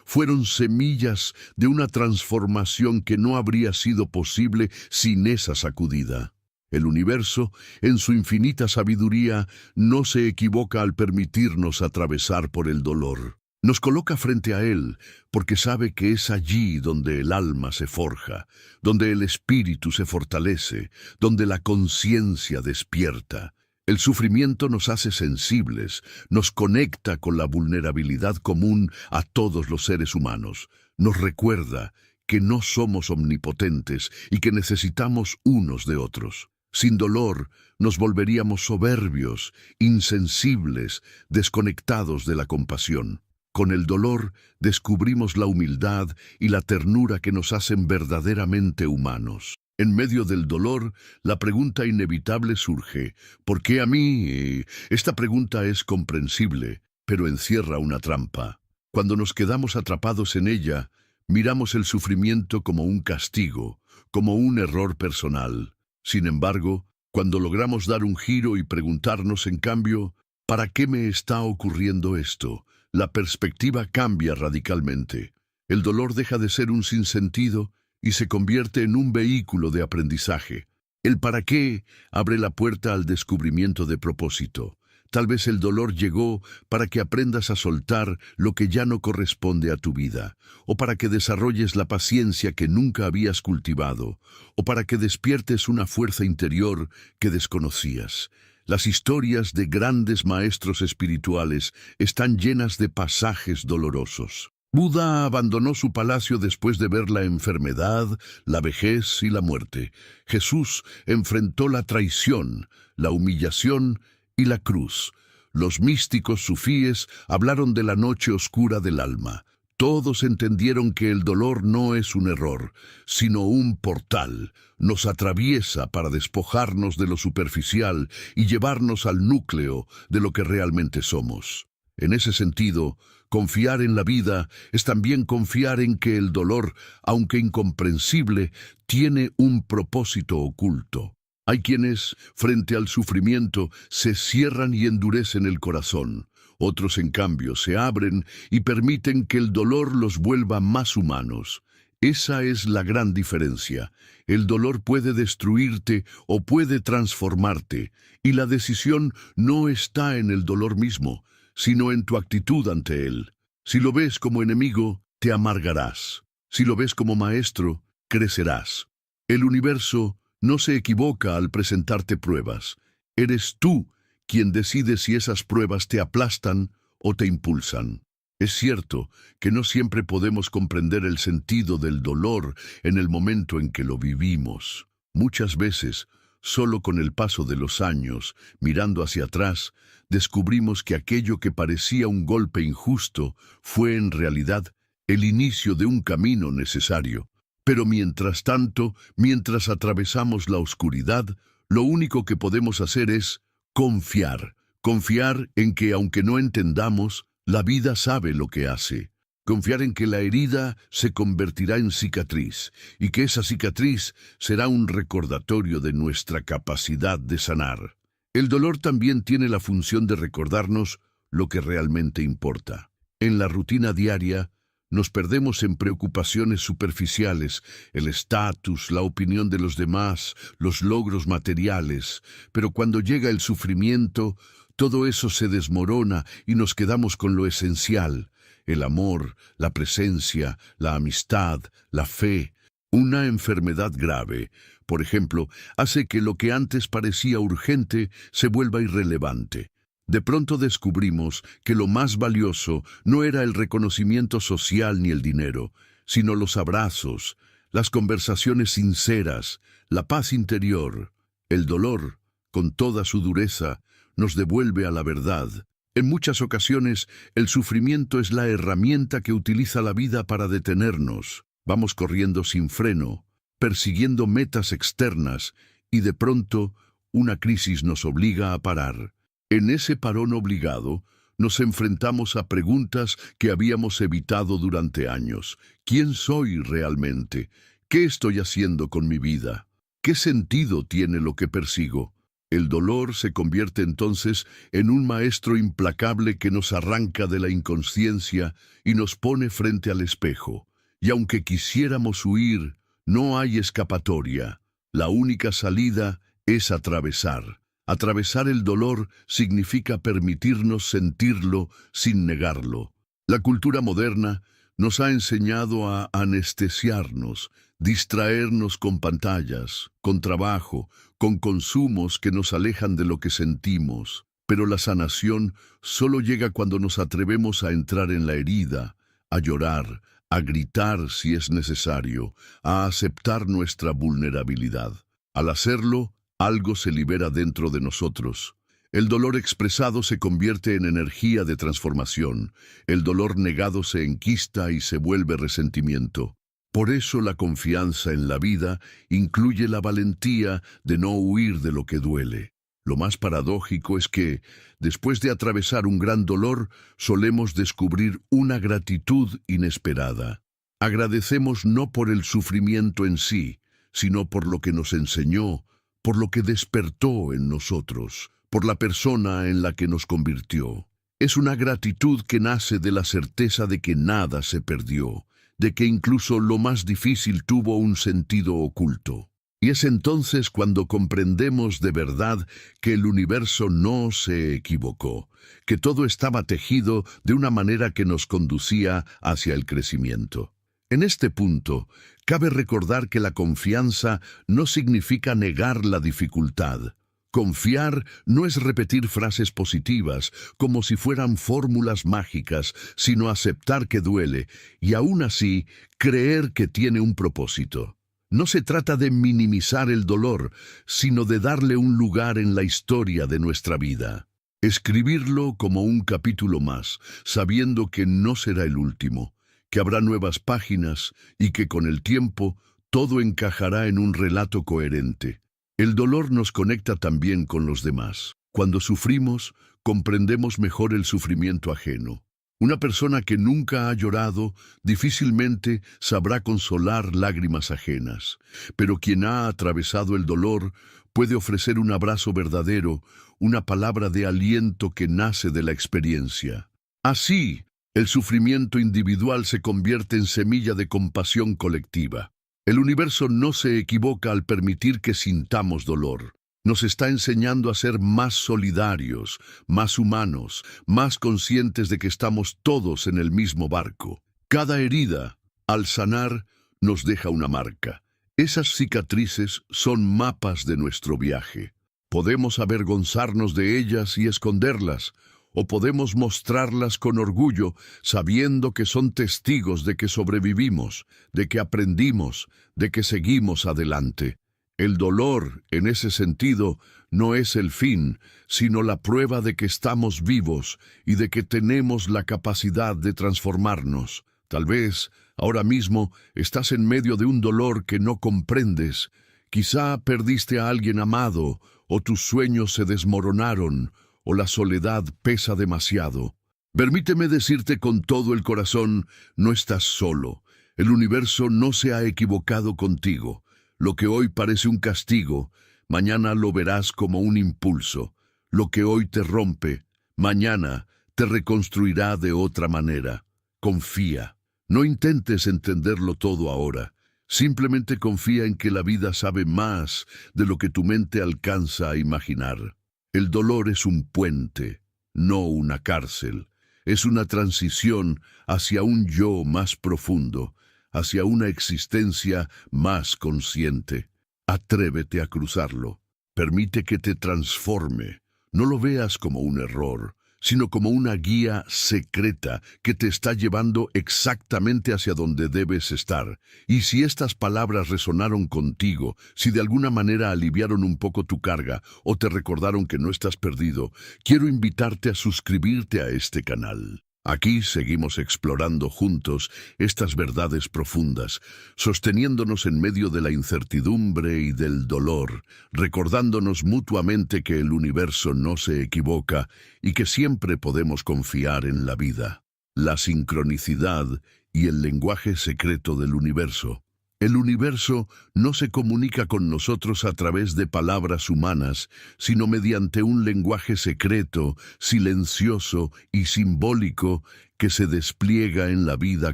fueron semillas de una transformación que no habría sido posible sin esa sacudida. El universo, en su infinita sabiduría, no se equivoca al permitirnos atravesar por el dolor. Nos coloca frente a él porque sabe que es allí donde el alma se forja, donde el espíritu se fortalece, donde la conciencia despierta. El sufrimiento nos hace sensibles, nos conecta con la vulnerabilidad común a todos los seres humanos. Nos recuerda que no somos omnipotentes y que necesitamos unos de otros. Sin dolor, nos volveríamos soberbios, insensibles, desconectados de la compasión. Con el dolor, descubrimos la humildad y la ternura que nos hacen verdaderamente humanos. En medio del dolor, la pregunta inevitable surge: ¿por qué a mí? Esta pregunta es comprensible, pero encierra una trampa. Cuando nos quedamos atrapados en ella, miramos el sufrimiento como un castigo, como un error personal. Sin embargo, cuando logramos dar un giro y preguntarnos, en cambio, ¿para qué me está ocurriendo esto?, la perspectiva cambia radicalmente. El dolor deja de ser un sinsentido y se convierte en un vehículo de aprendizaje. El para qué abre la puerta al descubrimiento de propósito. Tal vez el dolor llegó para que aprendas a soltar lo que ya no corresponde a tu vida, o para que desarrolles la paciencia que nunca habías cultivado, o para que despiertes una fuerza interior que desconocías. Las historias de grandes maestros espirituales están llenas de pasajes dolorosos. Buda abandonó su palacio después de ver la enfermedad, la vejez y la muerte. Jesús enfrentó la traición, la humillación y la cruz. Los místicos sufíes hablaron de la noche oscura del alma. Todos entendieron que el dolor no es un error, sino un portal. Nos atraviesa para despojarnos de lo superficial y llevarnos al núcleo de lo que realmente somos. En ese sentido, confiar en la vida es también confiar en que el dolor, aunque incomprensible, tiene un propósito oculto. Hay quienes, frente al sufrimiento, se cierran y endurecen el corazón. Otros, en cambio, se abren y permiten que el dolor los vuelva más humanos. Esa es la gran diferencia. El dolor puede destruirte o puede transformarte, y la decisión no está en el dolor mismo, sino en tu actitud ante él. Si lo ves como enemigo, te amargarás. Si lo ves como maestro, crecerás. El universo no se equivoca al presentarte pruebas. Eres tú quien decide si esas pruebas te aplastan o te impulsan. Es cierto que no siempre podemos comprender el sentido del dolor en el momento en que lo vivimos. Muchas veces, solo con el paso de los años, mirando hacia atrás, descubrimos que aquello que parecía un golpe injusto fue en realidad el inicio de un camino necesario. Pero mientras tanto, mientras atravesamos la oscuridad, lo único que podemos hacer es confiar. Confiar en que, aunque no entendamos, la vida sabe lo que hace. Confiar en que la herida se convertirá en cicatriz y que esa cicatriz será un recordatorio de nuestra capacidad de sanar. El dolor también tiene la función de recordarnos lo que realmente importa. En la rutina diaria, nos perdemos en preocupaciones superficiales, el estatus, la opinión de los demás, los logros materiales, pero cuando llega el sufrimiento, todo eso se desmorona y nos quedamos con lo esencial, el amor, la presencia, la amistad, la fe. Una enfermedad grave, por ejemplo, hace que lo que antes parecía urgente se vuelva irrelevante. De pronto descubrimos que lo más valioso no era el reconocimiento social ni el dinero, sino los abrazos, las conversaciones sinceras, la paz interior. El dolor, con toda su dureza, nos devuelve a la verdad. En muchas ocasiones, el sufrimiento es la herramienta que utiliza la vida para detenernos. Vamos corriendo sin freno, persiguiendo metas externas, y de pronto una crisis nos obliga a parar. En ese parón obligado, nos enfrentamos a preguntas que habíamos evitado durante años. ¿Quién soy realmente? ¿Qué estoy haciendo con mi vida? ¿Qué sentido tiene lo que persigo? El dolor se convierte entonces en un maestro implacable que nos arranca de la inconsciencia y nos pone frente al espejo. Y aunque quisiéramos huir, no hay escapatoria. La única salida es atravesar. Atravesar el dolor significa permitirnos sentirlo sin negarlo. La cultura moderna nos ha enseñado a anestesiarnos, distraernos con pantallas, con trabajo, con consumos que nos alejan de lo que sentimos. Pero la sanación solo llega cuando nos atrevemos a entrar en la herida, a llorar, a gritar si es necesario, a aceptar nuestra vulnerabilidad. Al hacerlo, algo se libera dentro de nosotros. El dolor expresado se convierte en energía de transformación. El dolor negado se enquista y se vuelve resentimiento. Por eso la confianza en la vida incluye la valentía de no huir de lo que duele. Lo más paradójico es que, después de atravesar un gran dolor, solemos descubrir una gratitud inesperada. Agradecemos no por el sufrimiento en sí, sino por lo que nos enseñó, por lo que despertó en nosotros, por la persona en la que nos convirtió. Es una gratitud que nace de la certeza de que nada se perdió, de que incluso lo más difícil tuvo un sentido oculto. Y es entonces cuando comprendemos de verdad que el universo no se equivocó, que todo estaba tejido de una manera que nos conducía hacia el crecimiento. En este punto, cabe recordar que la confianza no significa negar la dificultad. Confiar no es repetir frases positivas como si fueran fórmulas mágicas, sino aceptar que duele y aún así creer que tiene un propósito. No se trata de minimizar el dolor, sino de darle un lugar en la historia de nuestra vida. Escribirlo como un capítulo más, sabiendo que no será el último, que habrá nuevas páginas y que con el tiempo todo encajará en un relato coherente. El dolor nos conecta también con los demás. Cuando sufrimos, comprendemos mejor el sufrimiento ajeno. Una persona que nunca ha llorado difícilmente sabrá consolar lágrimas ajenas, pero quien ha atravesado el dolor puede ofrecer un abrazo verdadero, una palabra de aliento que nace de la experiencia. Así, el sufrimiento individual se convierte en semilla de compasión colectiva. El universo no se equivoca al permitir que sintamos dolor. Nos está enseñando a ser más solidarios, más humanos, más conscientes de que estamos todos en el mismo barco. Cada herida, al sanar, nos deja una marca. Esas cicatrices son mapas de nuestro viaje. Podemos avergonzarnos de ellas y esconderlas, o podemos mostrarlas con orgullo, sabiendo que son testigos de que sobrevivimos, de que aprendimos, de que seguimos adelante. El dolor, en ese sentido, no es el fin, sino la prueba de que estamos vivos y de que tenemos la capacidad de transformarnos. Tal vez, ahora mismo, estás en medio de un dolor que no comprendes. Quizá perdiste a alguien amado, o tus sueños se desmoronaron, o la soledad pesa demasiado. Permíteme decirte con todo el corazón, no estás solo. El universo no se ha equivocado contigo. Lo que hoy parece un castigo, mañana lo verás como un impulso. Lo que hoy te rompe, mañana te reconstruirá de otra manera. Confía. No intentes entenderlo todo ahora. Simplemente confía en que la vida sabe más de lo que tu mente alcanza a imaginar. El dolor es un puente, no una cárcel. Es una transición hacia un yo más profundo, hacia una existencia más consciente. Atrévete a cruzarlo. Permite que te transforme. No lo veas como un error, sino como una guía secreta que te está llevando exactamente hacia donde debes estar. Y si estas palabras resonaron contigo, si de alguna manera aliviaron un poco tu carga o te recordaron que no estás perdido, quiero invitarte a suscribirte a este canal. Aquí seguimos explorando juntos estas verdades profundas, sosteniéndonos en medio de la incertidumbre y del dolor, recordándonos mutuamente que el universo no se equivoca y que siempre podemos confiar en la vida. La sincronicidad y el lenguaje secreto del universo. El universo no se comunica con nosotros a través de palabras humanas, sino mediante un lenguaje secreto, silencioso y simbólico que se despliega en la vida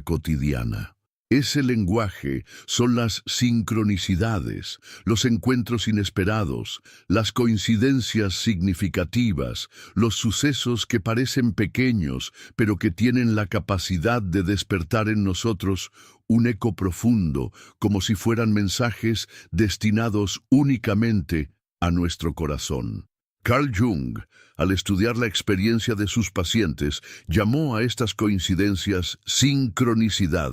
cotidiana. Ese lenguaje son las sincronicidades, los encuentros inesperados, las coincidencias significativas, los sucesos que parecen pequeños, pero que tienen la capacidad de despertar en nosotros un eco profundo, como si fueran mensajes destinados únicamente a nuestro corazón. Carl Jung, al estudiar la experiencia de sus pacientes, llamó a estas coincidencias sincronicidad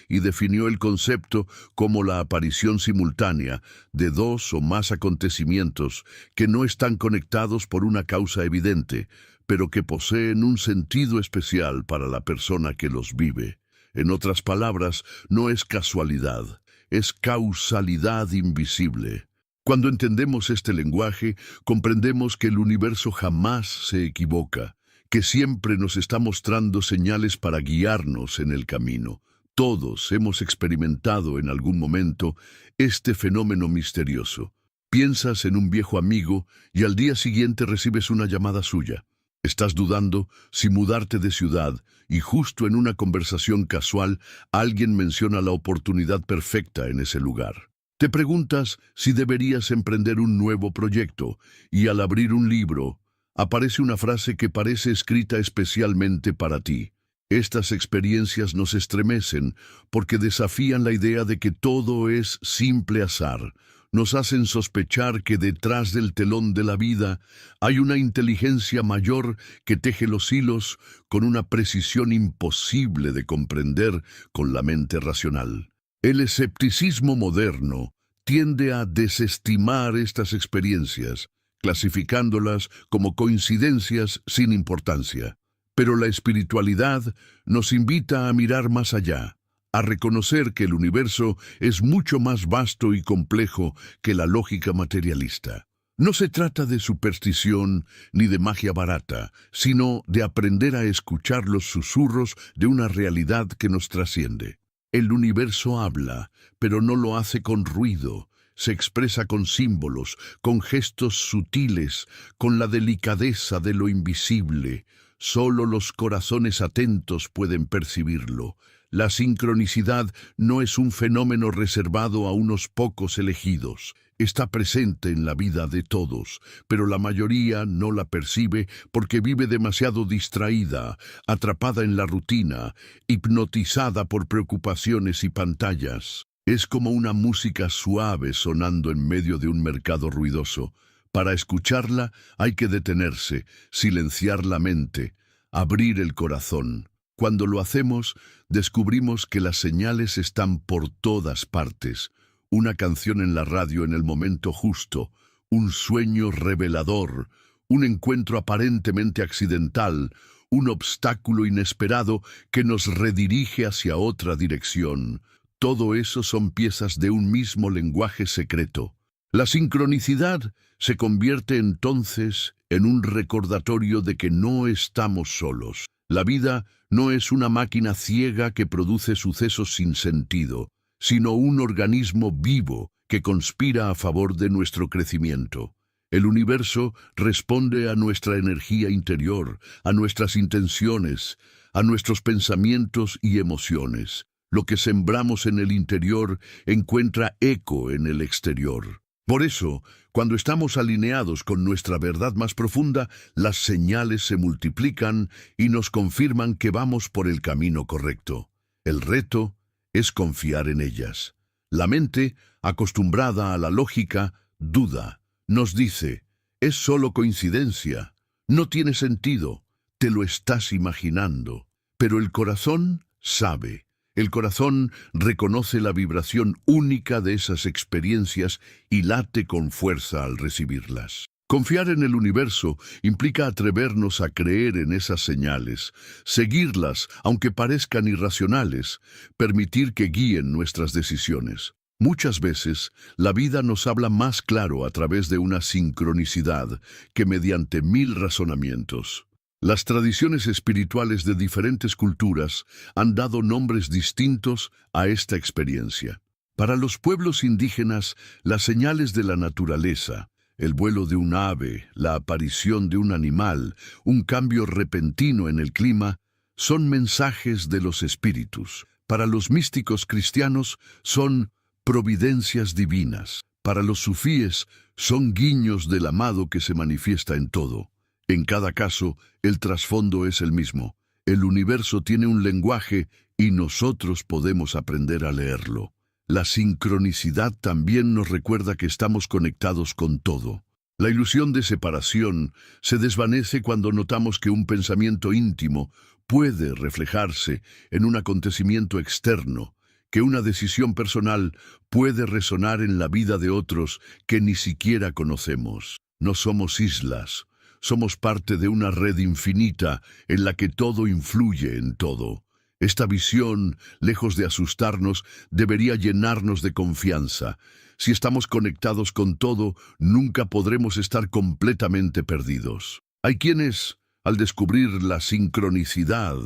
y definió el concepto como la aparición simultánea de dos o más acontecimientos que no están conectados por una causa evidente, pero que poseen un sentido especial para la persona que los vive. En otras palabras, no es casualidad, es causalidad invisible. Cuando entendemos este lenguaje, comprendemos que el universo jamás se equivoca, que siempre nos está mostrando señales para guiarnos en el camino. Todos hemos experimentado en algún momento este fenómeno misterioso. Piensas en un viejo amigo y al día siguiente recibes una llamada suya. Estás dudando si mudarte de ciudad y justo en una conversación casual alguien menciona la oportunidad perfecta en ese lugar. Te preguntas si deberías emprender un nuevo proyecto y al abrir un libro, aparece una frase que parece escrita especialmente para ti. Estas experiencias nos estremecen porque desafían la idea de que todo es simple azar. Nos hacen sospechar que detrás del telón de la vida hay una inteligencia mayor que teje los hilos con una precisión imposible de comprender con la mente racional. El escepticismo moderno tiende a desestimar estas experiencias, clasificándolas como coincidencias sin importancia. Pero la espiritualidad nos invita a mirar más allá, a reconocer que el universo es mucho más vasto y complejo que la lógica materialista. No se trata de superstición ni de magia barata, sino de aprender a escuchar los susurros de una realidad que nos trasciende. El universo habla, pero no lo hace con ruido. Se expresa con símbolos, con gestos sutiles, con la delicadeza de lo invisible. Solo los corazones atentos pueden percibirlo. La sincronicidad no es un fenómeno reservado a unos pocos elegidos. Está presente en la vida de todos, pero la mayoría no la percibe porque vive demasiado distraída, atrapada en la rutina, hipnotizada por preocupaciones y pantallas. Es como una música suave sonando en medio de un mercado ruidoso. Para escucharla hay que detenerse, silenciar la mente, abrir el corazón. Cuando lo hacemos, descubrimos que las señales están por todas partes. Una canción en la radio en el momento justo, un sueño revelador, un encuentro aparentemente accidental, un obstáculo inesperado que nos redirige hacia otra dirección. Todo eso son piezas de un mismo lenguaje secreto. La sincronicidad se convierte entonces en un recordatorio de que no estamos solos. La vida no es una máquina ciega que produce sucesos sin sentido, sino un organismo vivo que conspira a favor de nuestro crecimiento. El universo responde a nuestra energía interior, a nuestras intenciones, a nuestros pensamientos y emociones. Lo que sembramos en el interior encuentra eco en el exterior. Por eso, cuando estamos alineados con nuestra verdad más profunda, las señales se multiplican y nos confirman que vamos por el camino correcto. El reto es confiar en ellas. La mente, acostumbrada a la lógica, duda. Nos dice, es solo coincidencia, no tiene sentido, te lo estás imaginando. Pero el corazón sabe. El corazón reconoce la vibración única de esas experiencias y late con fuerza al recibirlas. Confiar en el universo implica atrevernos a creer en esas señales, seguirlas aunque parezcan irracionales, permitir que guíen nuestras decisiones. Muchas veces, la vida nos habla más claro a través de una sincronicidad que mediante 1000 razonamientos. Las tradiciones espirituales de diferentes culturas han dado nombres distintos a esta experiencia. Para los pueblos indígenas, las señales de la naturaleza, el vuelo de un ave, la aparición de un animal, un cambio repentino en el clima, son mensajes de los espíritus. Para los místicos cristianos, son providencias divinas. Para los sufíes, son guiños del amado que se manifiesta en todo. En cada caso, el trasfondo es el mismo. El universo tiene un lenguaje y nosotros podemos aprender a leerlo. La sincronicidad también nos recuerda que estamos conectados con todo. La ilusión de separación se desvanece cuando notamos que un pensamiento íntimo puede reflejarse en un acontecimiento externo, que una decisión personal puede resonar en la vida de otros que ni siquiera conocemos. No somos islas. Somos parte de una red infinita en la que todo influye en todo. Esta visión, lejos de asustarnos, debería llenarnos de confianza. Si estamos conectados con todo, nunca podremos estar completamente perdidos. Hay quienes, al descubrir la sincronicidad,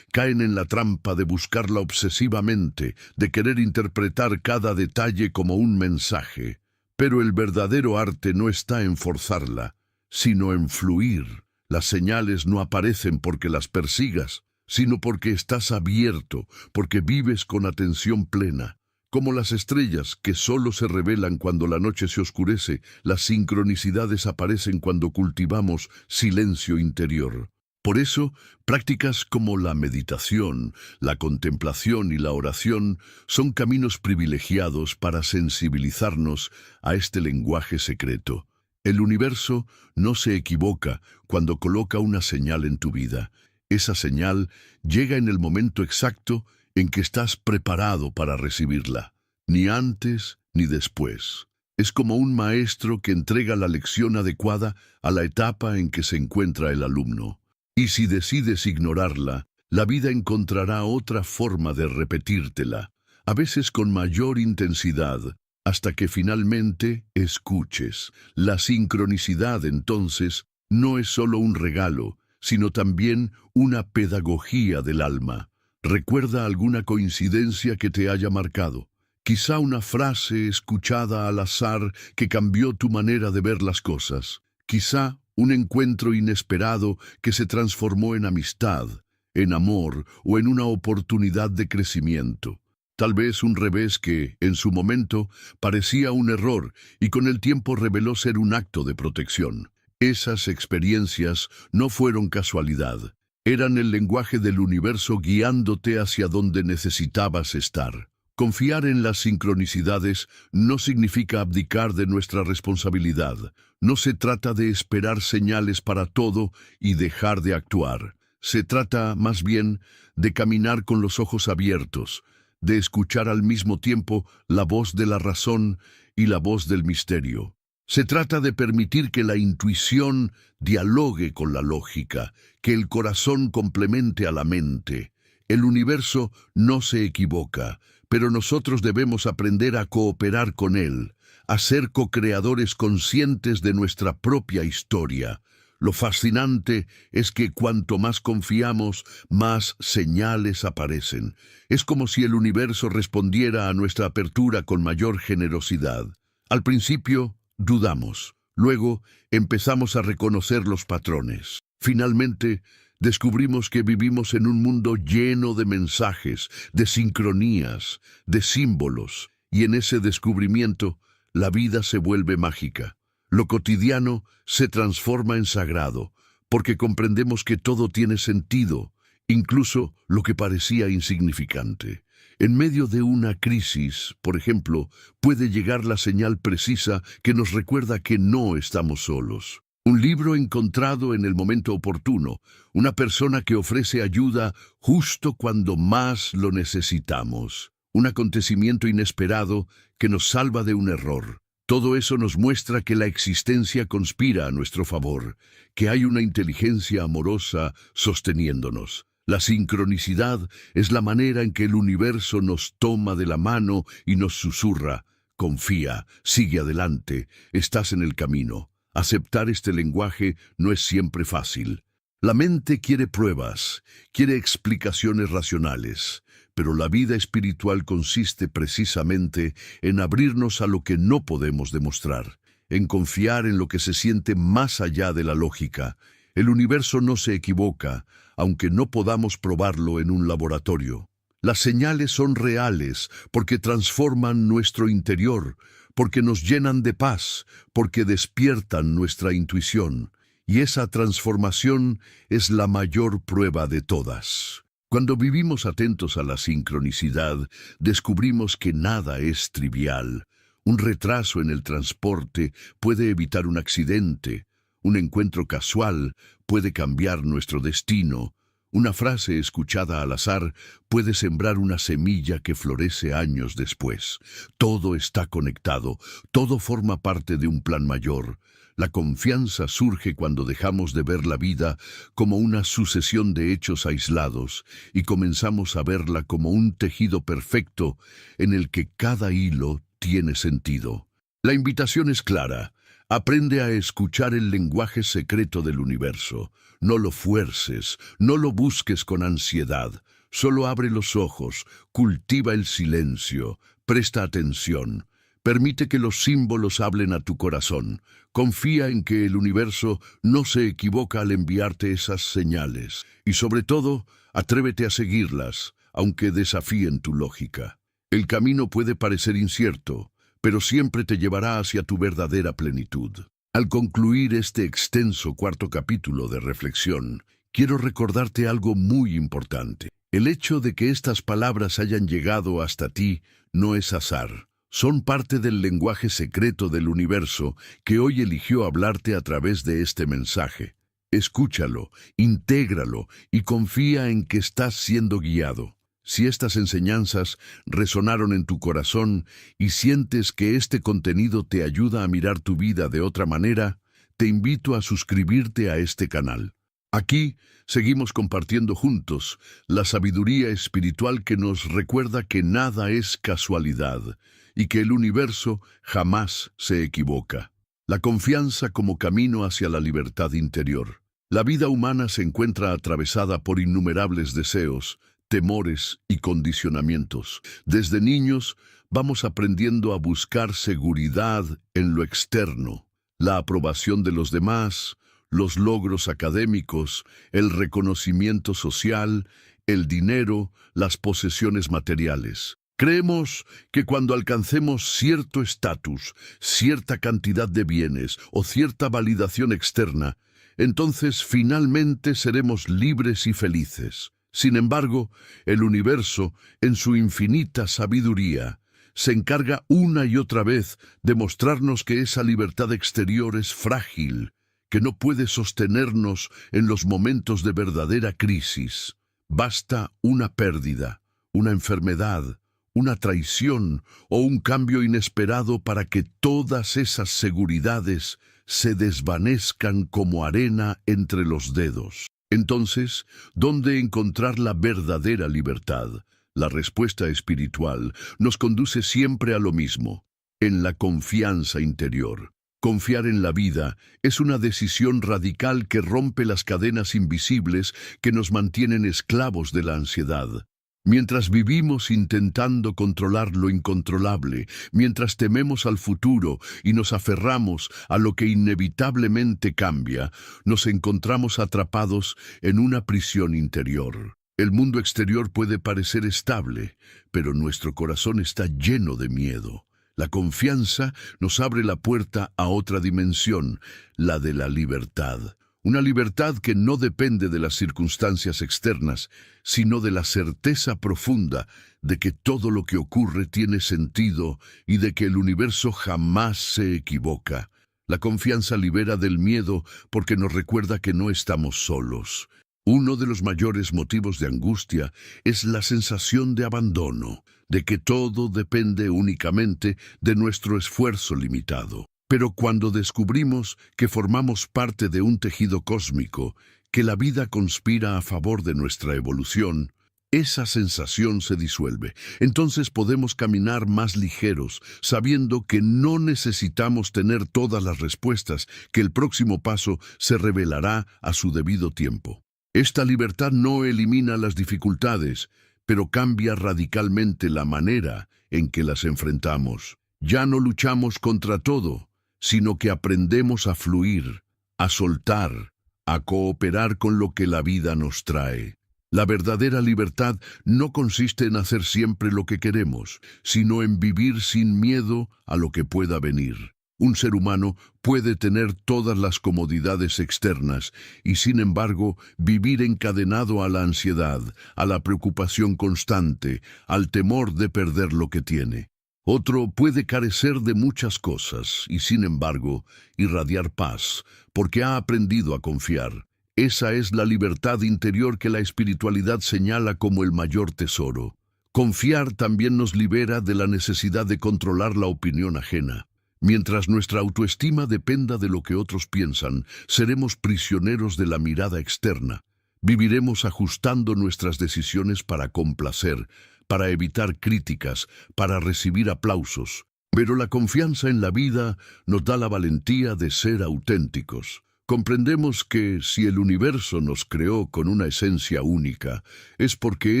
caen en la trampa de buscarla obsesivamente, de querer interpretar cada detalle como un mensaje. Pero el verdadero arte no está en forzarla, sino en fluir. Las señales no aparecen porque las persigas, sino porque estás abierto, porque vives con atención plena. Como las estrellas que solo se revelan cuando la noche se oscurece, las sincronicidades aparecen cuando cultivamos silencio interior. Por eso, prácticas como la meditación, la contemplación y la oración son caminos privilegiados para sensibilizarnos a este lenguaje secreto. El universo no se equivoca cuando coloca una señal en tu vida. Esa señal llega en el momento exacto en que estás preparado para recibirla, ni antes ni después. Es como un maestro que entrega la lección adecuada a la etapa en que se encuentra el alumno. Y si decides ignorarla, la vida encontrará otra forma de repetírtela, a veces con mayor intensidad, hasta que finalmente escuches. La sincronicidad, entonces, no es solo un regalo, sino también una pedagogía del alma. ¿Recuerda alguna coincidencia que te haya marcado? Quizá una frase escuchada al azar que cambió tu manera de ver las cosas. Quizá un encuentro inesperado que se transformó en amistad, en amor o en una oportunidad de crecimiento. Tal vez un revés que, en su momento, parecía un error y con el tiempo reveló ser un acto de protección. Esas experiencias no fueron casualidad. Eran el lenguaje del universo guiándote hacia donde necesitabas estar. Confiar en las sincronicidades no significa abdicar de nuestra responsabilidad. No se trata de esperar señales para todo y dejar de actuar. Se trata, más bien, de caminar con los ojos abiertos, de escuchar al mismo tiempo la voz de la razón y la voz del misterio. Se trata de permitir que la intuición dialogue con la lógica, que el corazón complemente a la mente. El universo no se equivoca, pero nosotros debemos aprender a cooperar con él, a ser co-creadores conscientes de nuestra propia historia. Lo fascinante es que cuanto más confiamos, más señales aparecen. Es como si el universo respondiera a nuestra apertura con mayor generosidad. Al principio, dudamos. Luego, empezamos a reconocer los patrones. Finalmente, descubrimos que vivimos en un mundo lleno de mensajes, de sincronías, de símbolos, y en ese descubrimiento, la vida se vuelve mágica. Lo cotidiano se transforma en sagrado, porque comprendemos que todo tiene sentido, incluso lo que parecía insignificante. En medio de una crisis, por ejemplo, puede llegar la señal precisa que nos recuerda que no estamos solos. Un libro encontrado en el momento oportuno, una persona que ofrece ayuda justo cuando más lo necesitamos, un acontecimiento inesperado que nos salva de un error. Todo eso nos muestra que la existencia conspira a nuestro favor, que hay una inteligencia amorosa sosteniéndonos. La sincronicidad es la manera en que el universo nos toma de la mano y nos susurra: confía, sigue adelante, estás en el camino. Aceptar este lenguaje no es siempre fácil. La mente quiere pruebas, quiere explicaciones racionales, pero la vida espiritual consiste precisamente en abrirnos a lo que no podemos demostrar, en confiar en lo que se siente más allá de la lógica. El universo no se equivoca, aunque no podamos probarlo en un laboratorio. Las señales son reales porque transforman nuestro interior, porque nos llenan de paz, porque despiertan nuestra intuición. Y esa transformación es la mayor prueba de todas. Cuando vivimos atentos a la sincronicidad, descubrimos que nada es trivial. Un retraso en el transporte puede evitar un accidente. Un encuentro casual puede cambiar nuestro destino. Una frase escuchada al azar puede sembrar una semilla que florece años después. Todo está conectado, todo forma parte de un plan mayor. La confianza surge cuando dejamos de ver la vida como una sucesión de hechos aislados y comenzamos a verla como un tejido perfecto en el que cada hilo tiene sentido. La invitación es clara. Aprende a escuchar el lenguaje secreto del universo. No lo fuerces, no lo busques con ansiedad. Solo abre los ojos, cultiva el silencio, presta atención. Permite que los símbolos hablen a tu corazón. Confía en que el universo no se equivoca al enviarte esas señales. Y sobre todo, atrévete a seguirlas, aunque desafíen tu lógica. El camino puede parecer incierto, pero siempre te llevará hacia tu verdadera plenitud. Al concluir este extenso cuarto capítulo de reflexión, quiero recordarte algo muy importante. El hecho de que estas palabras hayan llegado hasta ti no es azar. Son parte del lenguaje secreto del universo que hoy eligió hablarte a través de este mensaje. Escúchalo, intégralo y confía en que estás siendo guiado. Si estas enseñanzas resonaron en tu corazón y sientes que este contenido te ayuda a mirar tu vida de otra manera, te invito a suscribirte a este canal. Aquí seguimos compartiendo juntos la sabiduría espiritual que nos recuerda que nada es casualidad y que el universo jamás se equivoca. La confianza como camino hacia la libertad interior. La vida humana se encuentra atravesada por innumerables deseos, temores y condicionamientos. Desde niños vamos aprendiendo a buscar seguridad en lo externo, la aprobación de los demás, los logros académicos, el reconocimiento social, el dinero, las posesiones materiales. Creemos que cuando alcancemos cierto estatus, cierta cantidad de bienes o cierta validación externa, entonces finalmente seremos libres y felices. Sin embargo, el universo, en su infinita sabiduría, se encarga una y otra vez de mostrarnos que esa libertad exterior es frágil, que no puede sostenernos en los momentos de verdadera crisis. Basta una pérdida, una enfermedad, una traición o un cambio inesperado para que todas esas seguridades se desvanezcan como arena entre los dedos. Entonces, ¿dónde encontrar la verdadera libertad? La respuesta espiritual nos conduce siempre a lo mismo, en la confianza interior. Confiar en la vida es una decisión radical que rompe las cadenas invisibles que nos mantienen esclavos de la ansiedad. Mientras vivimos intentando controlar lo incontrolable, mientras tememos al futuro y nos aferramos a lo que inevitablemente cambia, nos encontramos atrapados en una prisión interior. El mundo exterior puede parecer estable, pero nuestro corazón está lleno de miedo. La confianza nos abre la puerta a otra dimensión, la de la libertad. Una libertad que no depende de las circunstancias externas, sino de la certeza profunda de que todo lo que ocurre tiene sentido y de que el universo jamás se equivoca. La confianza libera del miedo porque nos recuerda que no estamos solos. Uno de los mayores motivos de angustia es la sensación de abandono, de que todo depende únicamente de nuestro esfuerzo limitado. Pero cuando descubrimos que formamos parte de un tejido cósmico, que la vida conspira a favor de nuestra evolución, esa sensación se disuelve. Entonces podemos caminar más ligeros, sabiendo que no necesitamos tener todas las respuestas, que el próximo paso se revelará a su debido tiempo. Esta libertad no elimina las dificultades, pero cambia radicalmente la manera en que las enfrentamos. Ya no luchamos contra todo, sino que aprendemos a fluir, a soltar, a cooperar con lo que la vida nos trae. La verdadera libertad no consiste en hacer siempre lo que queremos, sino en vivir sin miedo a lo que pueda venir. Un ser humano puede tener todas las comodidades externas y, sin embargo, vivir encadenado a la ansiedad, a la preocupación constante, al temor de perder lo que tiene. Otro puede carecer de muchas cosas y, sin embargo, irradiar paz, porque ha aprendido a confiar. Esa es la libertad interior que la espiritualidad señala como el mayor tesoro. Confiar también nos libera de la necesidad de controlar la opinión ajena. Mientras nuestra autoestima dependa de lo que otros piensan, seremos prisioneros de la mirada externa. Viviremos ajustando nuestras decisiones para complacer, para evitar críticas, para recibir aplausos. Pero la confianza en la vida nos da la valentía de ser auténticos. Comprendemos que si el universo nos creó con una esencia única, es porque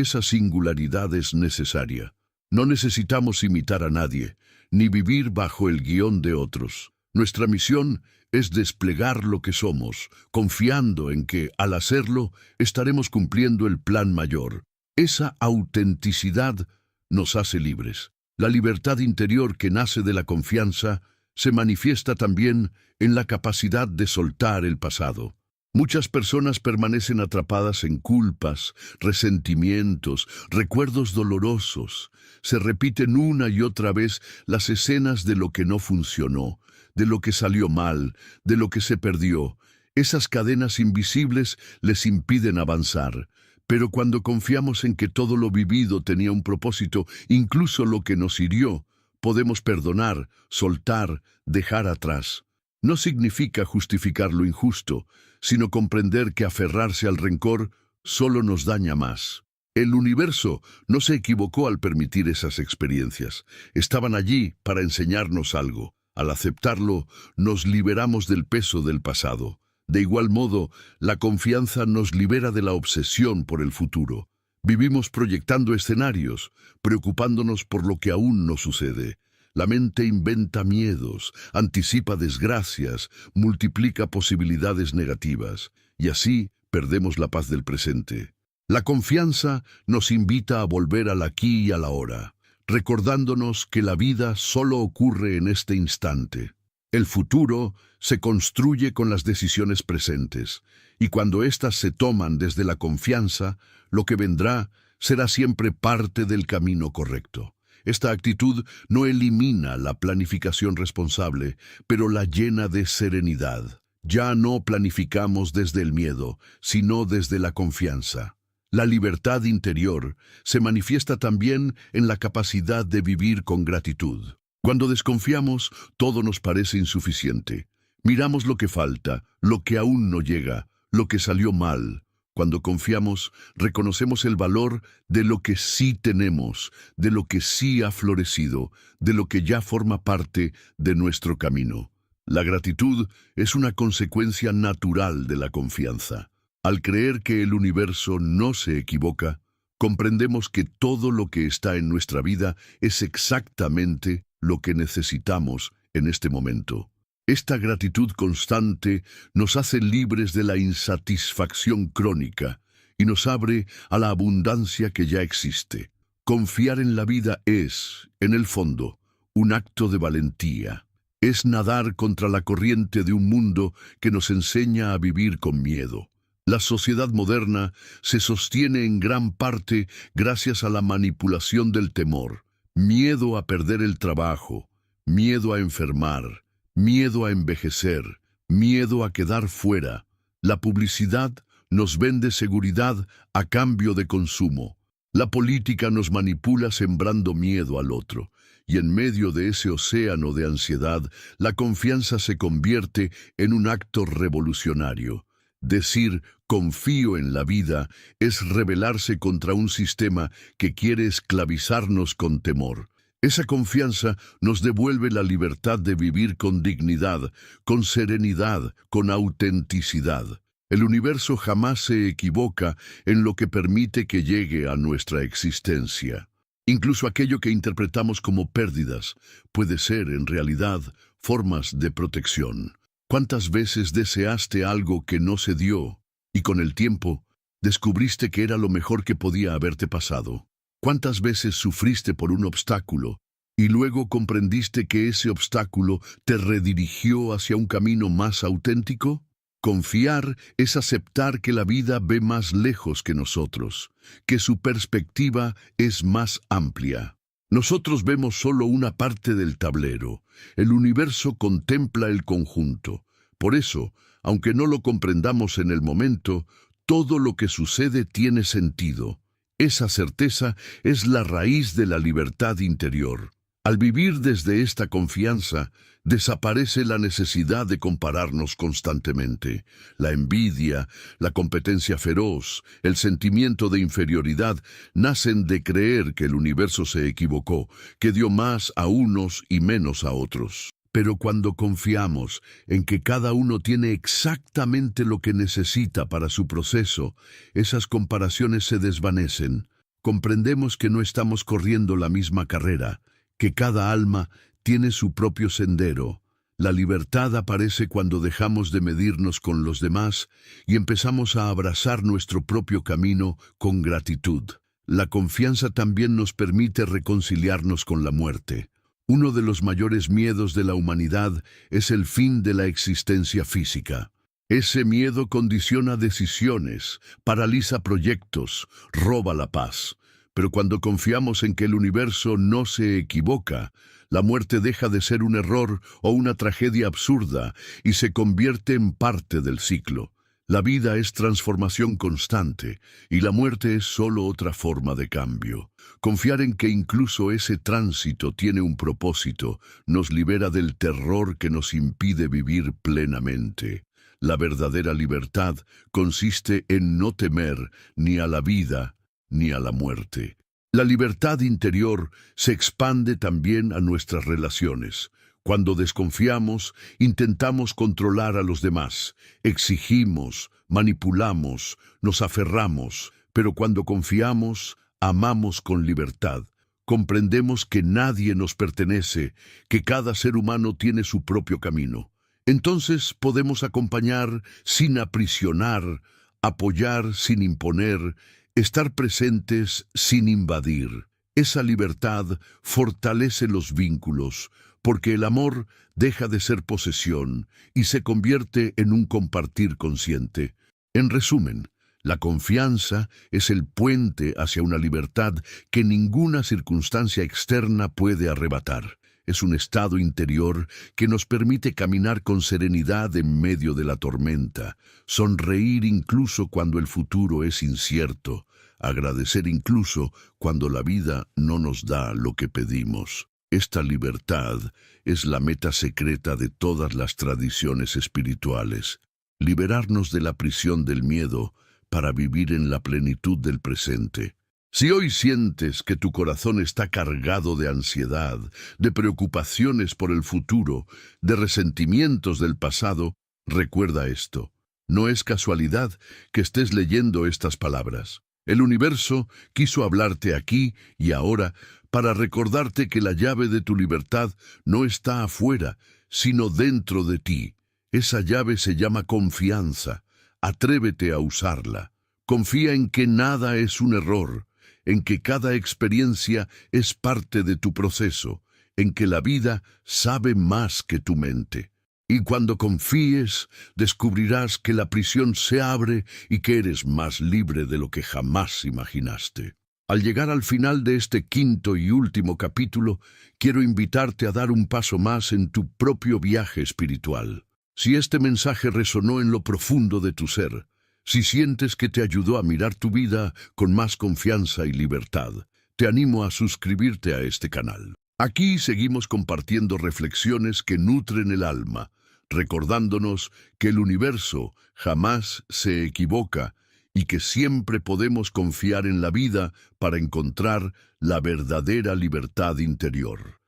esa singularidad es necesaria. No necesitamos imitar a nadie, ni vivir bajo el guión de otros. Nuestra misión es desplegar lo que somos, confiando en que, al hacerlo, estaremos cumpliendo el plan mayor. Esa autenticidad nos hace libres. La libertad interior que nace de la confianza se manifiesta también en la capacidad de soltar el pasado. Muchas personas permanecen atrapadas en culpas, resentimientos, recuerdos dolorosos. Se repiten una y otra vez las escenas de lo que no funcionó, de lo que salió mal, de lo que se perdió. Esas cadenas invisibles les impiden avanzar. Pero cuando confiamos en que todo lo vivido tenía un propósito, incluso lo que nos hirió, podemos perdonar, soltar, dejar atrás. No significa justificar lo injusto, sino comprender que aferrarse al rencor solo nos daña más. El universo no se equivocó al permitir esas experiencias. Estaban allí para enseñarnos algo. Al aceptarlo, nos liberamos del peso del pasado. De igual modo, la confianza nos libera de la obsesión por el futuro. Vivimos proyectando escenarios, preocupándonos por lo que aún no sucede. La mente inventa miedos, anticipa desgracias, multiplica posibilidades negativas, y así perdemos la paz del presente. La confianza nos invita a volver al aquí y a la ahora, recordándonos que la vida solo ocurre en este instante. El futuro se construye con las decisiones presentes, y cuando éstas se toman desde la confianza, lo que vendrá será siempre parte del camino correcto. Esta actitud no elimina la planificación responsable, pero la llena de serenidad. Ya no planificamos desde el miedo, sino desde la confianza. La libertad interior se manifiesta también en la capacidad de vivir con gratitud. Cuando desconfiamos, todo nos parece insuficiente. Miramos lo que falta, lo que aún no llega, lo que salió mal. Cuando confiamos, reconocemos el valor de lo que sí tenemos, de lo que sí ha florecido, de lo que ya forma parte de nuestro camino. La gratitud es una consecuencia natural de la confianza. Al creer que el universo no se equivoca, comprendemos que todo lo que está en nuestra vida es exactamente lo que necesitamos en este momento. Esta gratitud constante nos hace libres de la insatisfacción crónica y nos abre a la abundancia que ya existe. Confiar en la vida es, en el fondo, un acto de valentía. Es nadar contra la corriente de un mundo que nos enseña a vivir con miedo. La sociedad moderna se sostiene en gran parte gracias a la manipulación del temor. Miedo a perder el trabajo, miedo a enfermar, miedo a envejecer, miedo a quedar fuera. La publicidad nos vende seguridad a cambio de consumo. La política nos manipula sembrando miedo al otro. Y en medio de ese océano de ansiedad, la confianza se convierte en un acto revolucionario. Decir confío en la vida es rebelarse contra un sistema que quiere esclavizarnos con temor. Esa confianza nos devuelve la libertad de vivir con dignidad, con serenidad, con autenticidad. El universo jamás se equivoca en lo que permite que llegue a nuestra existencia. Incluso aquello que interpretamos como pérdidas puede ser, en realidad, formas de protección. ¿Cuántas veces deseaste algo que no se dio y con el tiempo descubriste que era lo mejor que podía haberte pasado? ¿Cuántas veces sufriste por un obstáculo y luego comprendiste que ese obstáculo te redirigió hacia un camino más auténtico? Confiar es aceptar que la vida ve más lejos que nosotros, que su perspectiva es más amplia. Nosotros vemos solo una parte del tablero. El universo contempla el conjunto. Por eso, aunque no lo comprendamos en el momento, todo lo que sucede tiene sentido. Esa certeza es la raíz de la libertad interior. Al vivir desde esta confianza, desaparece la necesidad de compararnos constantemente. La envidia, la competencia feroz, el sentimiento de inferioridad nacen de creer que el universo se equivocó, que dio más a unos y menos a otros. Pero cuando confiamos en que cada uno tiene exactamente lo que necesita para su proceso, esas comparaciones se desvanecen. Comprendemos que no estamos corriendo la misma carrera, que cada alma tiene su propio sendero. La libertad aparece cuando dejamos de medirnos con los demás y empezamos a abrazar nuestro propio camino con gratitud. la confianza también nos permite reconciliarnos con la muerte. Uno de los mayores miedos de la humanidad es el fin de la existencia física. Ese miedo condiciona decisiones, paraliza proyectos, roba la paz. Pero cuando confiamos en que el universo no se equivoca, la muerte deja de ser un error o una tragedia absurda y se convierte en parte del ciclo. La vida es transformación constante y la muerte es solo otra forma de cambio. Confiar en que incluso ese tránsito tiene un propósito nos libera del terror que nos impide vivir plenamente. La verdadera libertad consiste en no temer ni a la vida ni a la muerte. La libertad interior se expande también a nuestras relaciones. Cuando desconfiamos, intentamos controlar a los demás, exigimos, manipulamos, nos aferramos, pero cuando confiamos, amamos con libertad. Comprendemos que nadie nos pertenece, que cada ser humano tiene su propio camino. Entonces podemos acompañar sin aprisionar, apoyar sin imponer, estar presentes sin invadir. Esa libertad fortalece los vínculos, porque el amor deja de ser posesión y se convierte en un compartir consciente. En resumen, la confianza es el puente hacia una libertad que ninguna circunstancia externa puede arrebatar. Es un estado interior que nos permite caminar con serenidad en medio de la tormenta, sonreír incluso cuando el futuro es incierto, agradecer incluso cuando la vida no nos da lo que pedimos. Esta libertad es la meta secreta de todas las tradiciones espirituales, liberarnos de la prisión del miedo para vivir en la plenitud del presente. Si hoy sientes que tu corazón está cargado de ansiedad, de preocupaciones por el futuro, de resentimientos del pasado, recuerda esto. No es casualidad que estés leyendo estas palabras. El universo quiso hablarte aquí y ahora para recordarte que la llave de tu libertad no está afuera, sino dentro de ti. Esa llave se llama confianza. Atrévete a usarla. Confía en que nada es un error, en que cada experiencia es parte de tu proceso, en que la vida sabe más que tu mente. Y cuando confíes, descubrirás que la prisión se abre y que eres más libre de lo que jamás imaginaste. Al llegar al final de este quinto y último capítulo, quiero invitarte a dar un paso más en tu propio viaje espiritual. Si este mensaje resonó en lo profundo de tu ser, si sientes que te ayudó a mirar tu vida con más confianza y libertad, te animo a suscribirte a este canal. Aquí seguimos compartiendo reflexiones que nutren el alma, recordándonos que el universo jamás se equivoca y que siempre podemos confiar en la vida para encontrar la verdadera libertad interior.